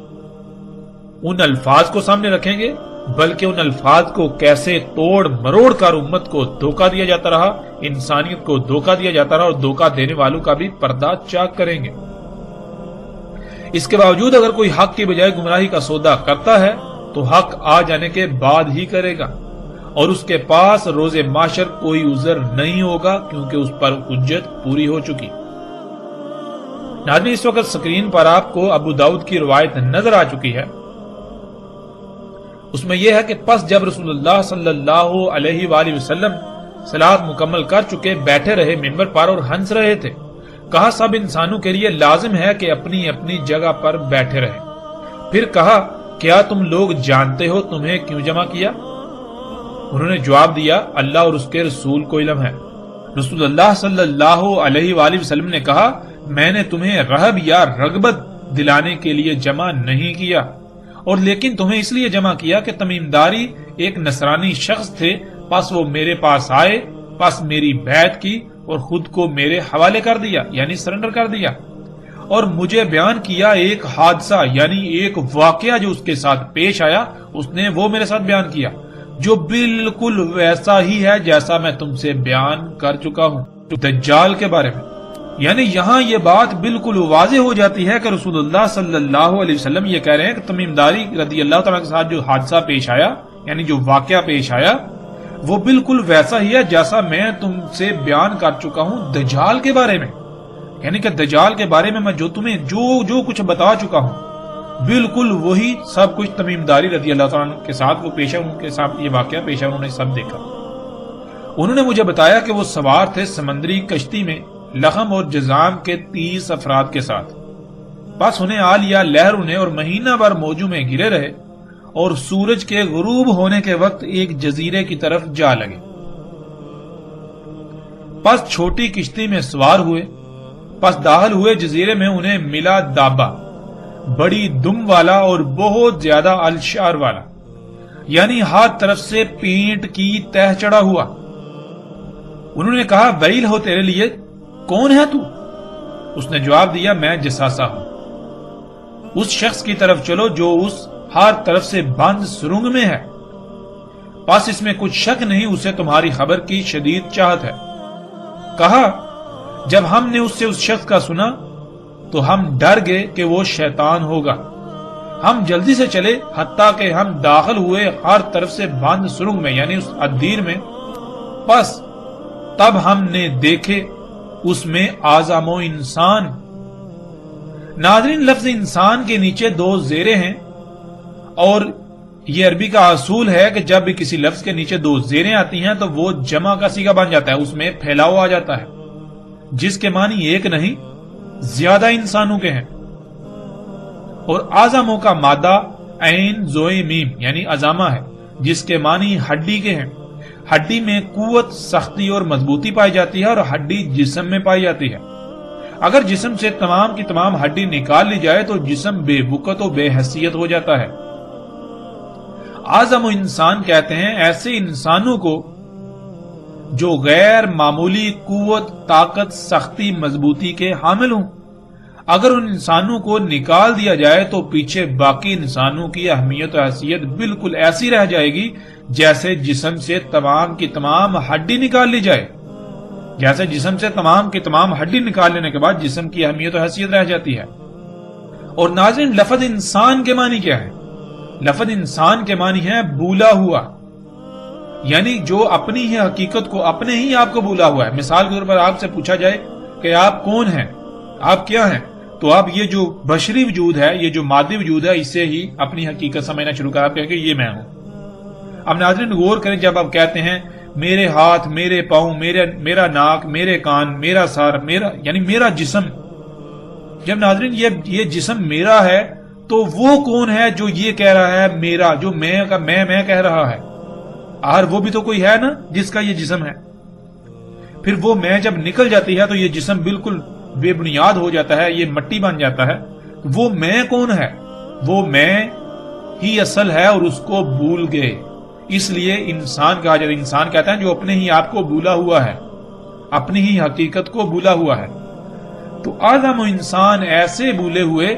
ان الفاظ کو سامنے رکھیں گے بلکہ ان الفاظ کو کیسے توڑ مروڑ کر امت کو دھوکہ دیا جاتا رہا، انسانیت کو دھوکہ دیا جاتا رہا، اور دھوکہ دینے والوں کا بھی پردہ چاک کریں گے۔ اس کے باوجود اگر کوئی حق کی بجائے گمراہی کا سودا کرتا ہے تو حق آ جانے کے بعد ہی کرے گا، اور اس کے پاس روز محشر کوئی عذر نہیں ہوگا کیونکہ اس پر حجت پوری ہو چکی۔ ناظرین، اس وقت سکرین پر آپ کو ابو داؤد کی روایت نظر آ چکی ہے۔ اس میں یہ ہے کہ پس جب رسول اللہ صلی اللہ علیہ وآلہ وسلم صلاۃ مکمل کر چکے بیٹھے رہے منبر پر اور ہنس رہے تھے، کہا سب انسانوں کے لیے لازم ہے کہ اپنی اپنی جگہ پر بیٹھے رہیں۔ پھر کہا کیا تم لوگ جانتے ہو تمہیں کیوں جمع کیا؟ انہوں نے جواب دیا اللہ اور اس کے رسول کو علم ہے۔ رسول اللہ صلی اللہ علیہ وآلہ وسلم نے کہا میں نے تمہیں رہب یا رغبت دلانے کے لیے جمع نہیں کیا، اور لیکن تمہیں اس لیے جمع کیا کہ تمیم داری ایک نصرانی شخص تھے، پس وہ میرے پاس آئے، پس میری بیعت کی اور خود کو میرے حوالے کر دیا، یعنی سرنڈر کر دیا، اور مجھے بیان کیا ایک حادثہ، یعنی ایک واقعہ جو اس کے ساتھ پیش آیا، اس نے وہ میرے ساتھ بیان کیا جو بالکل ویسا ہی ہے جیسا میں تم سے بیان کر چکا ہوں دجال کے بارے میں۔ یعنی یہاں یہ بات بالکل واضح ہو جاتی ہے کہ رسول اللہ صلی اللہ علیہ وسلم یہ کہہ رہے ہیں کہ تمیم داری رضی اللہ تعالیٰ کے ساتھ جو حادثہ پیش آیا، یعنی جو واقعہ پیش آیا، وہ بالکل ویسا ہی ہے جیسا میں تم سے بیان کر چکا ہوں دجال کے بارے میں۔ یعنی کہ دجال کے بارے میں جو تمہیں جو کچھ بتا چکا ہوں بالکل وہی سب کچھ تمیم داری رضی اللہ تعالیٰ کے ساتھ وہ پیش ہے، ان کے ساتھ یہ واقعہ پیش ہے، انہوں نے سب دیکھا۔ انہوں نے مجھے بتایا کہ وہ سوار تھے سمندری کشتی میں لخم اور جزام کے 30 افراد کے ساتھ، بس انہیں آ لیا لہر انہیں اور مہینہ بھر موجوں میں گرے رہے، اور سورج کے غروب ہونے کے وقت ایک جزیرے کی طرف جا لگے۔ پس چھوٹی کشتی میں سوار ہوئے، پس داخل ہوئے جزیرے میں انہیں ملا دابا، بڑی دم والا اور بہت زیادہ الشعر والا، یعنی ہر طرف سے پینٹ کی تہ چڑھا ہوا۔ انہوں نے کہا ویل ہو تیرے لیے، کون ہے تو؟ اس نے جواب دیا میں جساسا ہوں۔ اس شخص کی طرف چلو جو اس ہر طرف سے بند سرنگ میں ہے، پس اس میں کچھ شک نہیں اسے تمہاری خبر کی شدید چاہت ہے۔ کہا جب ہم نے اس سے اس شخص کا سنا تو ہم ڈر گئے کہ وہ شیطان ہوگا، ہم جلدی سے چلے حتیٰ کہ ہم داخل ہوئے ہر طرف سے بند سرنگ میں، یعنی اس ادیر میں، پس تب ہم نے دیکھے اس میں اعظم و انسان۔ ناظرین، لفظ انسان کے نیچے 2 زیریں ہیں، اور یہ عربی کا اصول ہے کہ جب بھی کسی لفظ کے نیچے 2 زیریں آتی ہیں تو وہ جمع کا صیغہ بن جاتا ہے، اس میں پھیلاؤ آ جاتا ہے، جس کے معنی ایک نہیں زیادہ انسانوں کے ہیں۔ اور اعظموں کا مادہ عین زوئے میم یعنی عظامہ ہے، جس کے معنی ہڈی کے ہیں۔ ہڈی میں قوت، سختی اور مضبوطی پائی جاتی ہے، اور ہڈی جسم میں پائی جاتی ہے۔ اگر جسم سے تمام کی تمام ہڈی نکال لی جائے تو جسم بے وقت و بے حیثیت ہو جاتا ہے۔ اعظم انسان کہتے ہیں ایسے انسانوں کو جو غیر معمولی قوت، طاقت، سختی، مضبوطی کے حامل ہوں۔ اگر ان انسانوں کو نکال دیا جائے تو پیچھے باقی انسانوں کی اہمیت و حیثیت بالکل ایسی رہ جائے گی جیسے جسم سے تمام کی تمام ہڈی نکال لی جائے، جیسے جسم سے تمام کی تمام ہڈی نکال لینے کے بعد جسم کی اہمیت و حیثیت رہ جاتی ہے۔ اور ناظرین، لفظ انسان کے معنی کیا ہے؟ لفظ انسان کے معنی ہے بھولا ہوا، یعنی جو اپنی ہی حقیقت کو اپنے ہی آپ کو بھولا ہوا ہے۔ مثال کے طور پر آپ سے پوچھا جائے کہ آپ کون ہیں، آپ کیا ہیں، تو آپ یہ جو بشری وجود ہے، یہ جو مادی وجود ہے، اسے ہی اپنی حقیقت سمجھنا شروع کریں، آپ کہیں کہ یہ میں ہوں۔ اب ناظرین غور کریں، جب آپ کہتے ہیں میرے ہاتھ، میرے پاؤں، میرا ناک، میرے کان، میرا سر، یعنی میرا جسم، جب ناظرین یہ جسم میرا ہے تو وہ کون ہے جو یہ کہہ رہا ہے میرا، جو میں کہہ رہا ہے؟ آخر وہ بھی تو کوئی ہے نا جس کا یہ جسم ہے۔ پھر وہ میں جب نکل جاتی ہے تو یہ جسم بالکل بے بنیاد ہو جاتا ہے، یہ مٹی بن جاتا ہے۔ وہ میں کون ہے؟ وہ میں ہی اصل ہے اور اس کو بھول گئے، اس لیے انسان کہا جاتا ہے۔ انسان کہتا ہے جو اپنے ہی آپ کو بھولا ہوا ہے، اپنی ہی حقیقت کو بھولا ہوا ہے۔ تو اعظم انسان ایسے بھولے ہوئے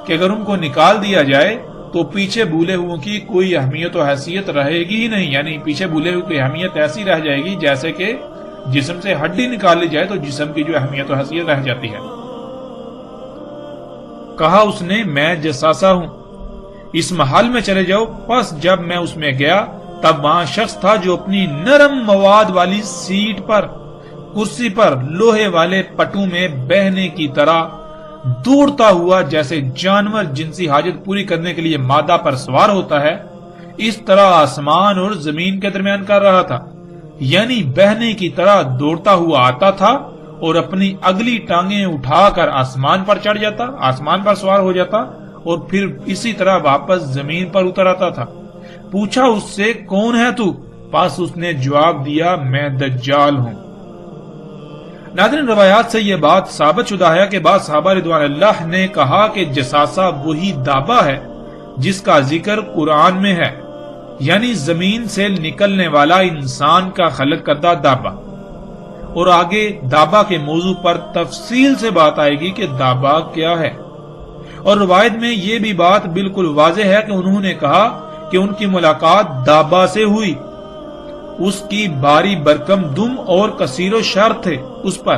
کہ اگر ان کو نکال دیا جائے تو پیچھے بھولے ہوئے کی کوئی اہمیت و حیثیت رہے گی ہی نہیں، یعنی پیچھے بھولے ہوئے کی اہمیت ایسی رہ جائے گی جیسے کہ جسم سے ہڈی نکال لی جائے تو جسم کی جو اہمیت و حیثیت رہ جاتی ہے۔ کہا اس نے میں جساسا ہوں، اس محل میں چلے جاؤ۔ پس جب میں اس میں گیا تب وہاں شخص تھا جو اپنی نرم مواد والی سیٹ پر، کرسی پر لوہے والے پٹو میں بہنے کی طرح دوڑتا ہوا، جیسے جانور جنسی حاجت پوری کرنے کے لیے مادہ پر سوار ہوتا ہے، اس طرح آسمان اور زمین کے درمیان کر رہا تھا۔ یعنی بہنے کی طرح دوڑتا ہوا آتا تھا اور اپنی اگلی ٹانگیں اٹھا کر آسمان پر چڑھ جاتا، آسمان پر سوار ہو جاتا اور پھر اسی طرح واپس زمین پر اتر آتا تھا۔ پوچھا اس سے کون ہے تو؟ پس اس نے جواب دیا میں دجال ہوں۔ ناظرین، روایات سے یہ بات ثابت شدہ ہے کہ بعض صحابہ رضوان اللہ نے کہا کہ جساسہ وہی دابہ ہے جس کا ذکر قرآن میں ہے، یعنی زمین سے نکلنے والا انسان کا خلق کردہ دابہ۔ اور آگے دابہ کے موضوع پر تفصیل سے بات آئے گی کہ دابہ کیا ہے۔ اور روایت میں یہ بھی بات بالکل واضح ہے کہ انہوں نے کہا کہ ان کی ملاقات دابہ سے ہوئی، اس کی باری برکم دم اور کثیر و شر تھے اس پر۔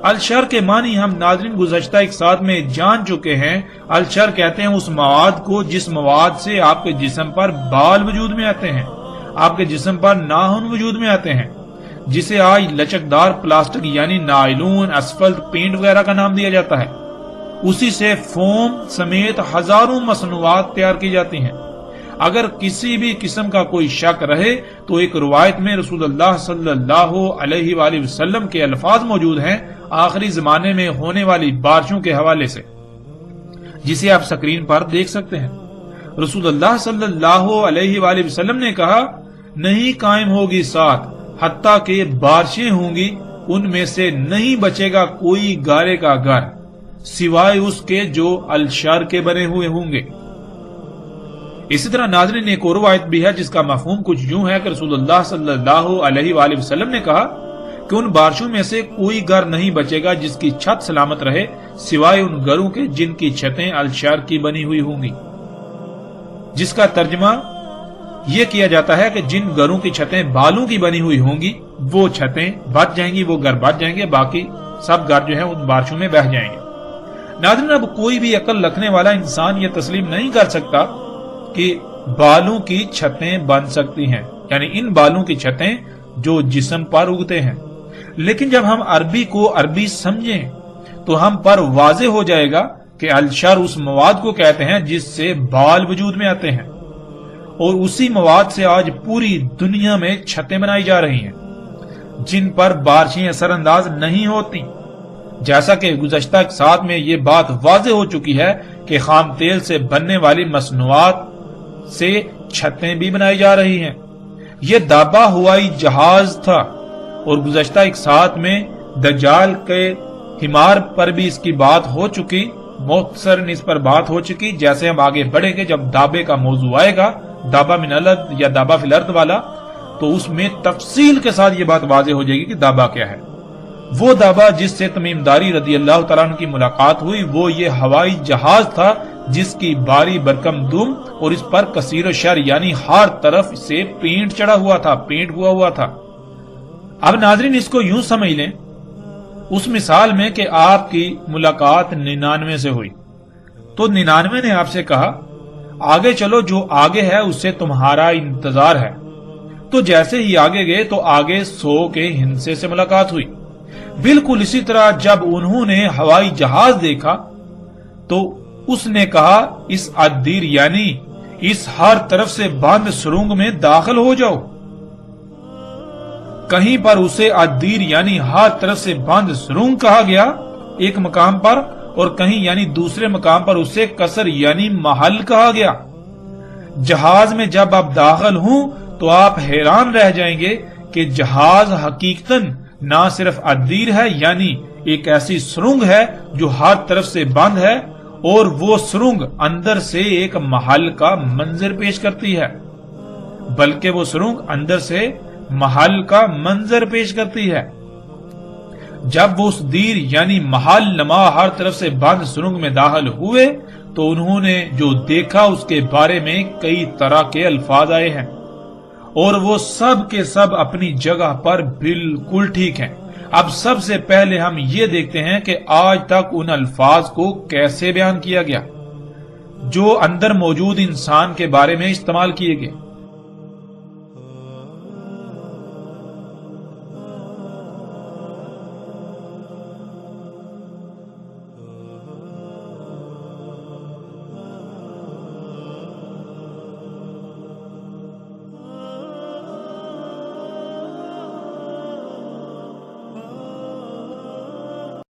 الشر کے معنی ہم ناظرین گزشتہ ایک ساتھ میں جان چکے ہیں۔ الشر کہتے ہیں اس مواد کو جس مواد سے آپ کے جسم پر بال وجود میں آتے ہیں، آپ کے جسم پر ناخن وجود میں آتے ہیں، جسے آج لچکدار پلاسٹک یعنی نائلون، اسفلٹ، پینٹ وغیرہ کا نام دیا جاتا ہے۔ اسی سے فوم سمیت ہزاروں مصنوعات تیار کی جاتی ہیں۔ اگر کسی بھی قسم کا کوئی شک رہے تو ایک روایت میں رسول اللہ صلی اللہ علیہ وآلہ وسلم کے الفاظ موجود ہیں آخری زمانے میں ہونے والی بارشوں کے حوالے سے، جسے آپ سکرین پر دیکھ سکتے ہیں۔ رسول اللہ صلی اللہ علیہ وآلہ وسلم نے کہا نہیں قائم ہوگی ساتھ حتیٰ کہ بارشیں ہوں گی، ان میں سے نہیں بچے گا کوئی گارے کا گھر سوائے اس کے جو الشر کے بنے ہوئے ہوں گے۔ اسی طرح ناظرین ایک اور روایت بھی ہے جس کا مفہوم کچھ یوں ہے کہ رسول اللہ صلی اللہ علیہ وآلہ وسلم نے کہا کہ ان بارشوں میں سے کوئی گھر نہیں بچے گا جس کی چھت سلامت رہے سوائے ان گھروں کے جن کی چھتیں الشر کی بنی ہوئی ہوں گی، جس کا ترجمہ یہ کیا جاتا ہے کہ جن گھروں کی چھتیں بالوں کی بنی ہوئی ہوں گی وہ چھتیں بچ جائیں گی، وہ گھر بچ جائیں گے، باقی سب گھر جو ہیں ان بارشوں میں بہہ جائیں گے۔ ناظرین، اب کوئی بھی عقل رکھنے والا انسان یہ تسلیم نہیں کر سکتا کہ بالوں کی چھتیں بن سکتی ہیں، یعنی ان بالوں کی چھتیں جو جسم پر اگتے ہیں۔ لیکن جب ہم عربی کو عربی سمجھیں تو ہم پر واضح ہو جائے گا کہ الشر اس مواد کو کہتے ہیں جس سے بال وجود میں آتے ہیں، اور اسی مواد سے آج پوری دنیا میں چھتیں بنائی جا رہی ہیں جن پر بارشیں اثر انداز نہیں ہوتی۔ جیسا کہ گزشتہ ساتھ میں یہ بات واضح ہو چکی ہے کہ خام تیل سے بننے والی مصنوعات سے چھتیں بھی بنائی جا رہی ہیں۔ یہ دابہ ہوائی جہاز تھا، اور گزشتہ ایک ساتھ میں دجال کے حمار پر بھی اس کی بات ہو چکی، مختصراً اس پر بات ہو چکی۔ جیسے ہم آگے بڑھیں گے، جب دابے کا موضوع آئے گا، دابا من الارض یا دابا فی الارض والا، تو اس میں تفصیل کے ساتھ یہ بات واضح ہو جائے گی کہ دابا کیا ہے۔ وہ دابا جس سے تمیم داری رضی اللہ تعالیٰ عنہ کی ملاقات ہوئی، وہ یہ ہوائی جہاز تھا جس کی باری برکم دم اور اس پر کثیر و شر یعنی ہر طرف سے پینٹ چڑھا ہوا تھا، پینٹ ہوا تھا۔ اب ناظرین اس کو یوں سمجھ لیں، اس مثال میں کہ آپ کی ملاقات 99 سے ہوئی، تو 99 نے آپ سے کہا آگے چلو، جو آگے ہے اس سے تمہارا انتظار ہے۔ تو جیسے ہی آگے گئے تو آگے 100 کے ہندسے سے ملاقات ہوئی۔ بالکل اسی طرح جب انہوں نے ہوائی جہاز دیکھا تو اس نے کہا اس الدیر یعنی اس ہر طرف سے بند سرنگ میں داخل ہو جاؤ۔ کہیں پر اسے الدیر یعنی ہر طرف سے بند سرنگ کہا گیا ایک مقام پر، اور کہیں یعنی دوسرے مقام پر اسے قصر یعنی محل کہا گیا۔ جہاز میں جب آپ داخل ہوں تو آپ حیران رہ جائیں گے کہ جہاز حقیقتاً نہ صرف الدیر ہے یعنی ایک ایسی سرنگ ہے جو ہر طرف سے بند ہے، اور وہ سرنگ اندر سے ایک محل کا منظر پیش کرتی ہے، بلکہ وہ سرنگ اندر سے محل کا منظر پیش کرتی ہے۔ جب وہ اس دیر یعنی محل نما ہر طرف سے بند سرنگ میں داخل ہوئے تو انہوں نے جو دیکھا اس کے بارے میں کئی طرح کے الفاظ آئے ہیں، اور وہ سب کے سب اپنی جگہ پر بالکل ٹھیک ہیں۔ اب سب سے پہلے ہم یہ دیکھتے ہیں کہ آج تک ان الفاظ کو کیسے بیان کیا گیا جو اندر موجود انسان کے بارے میں استعمال کیے گئے۔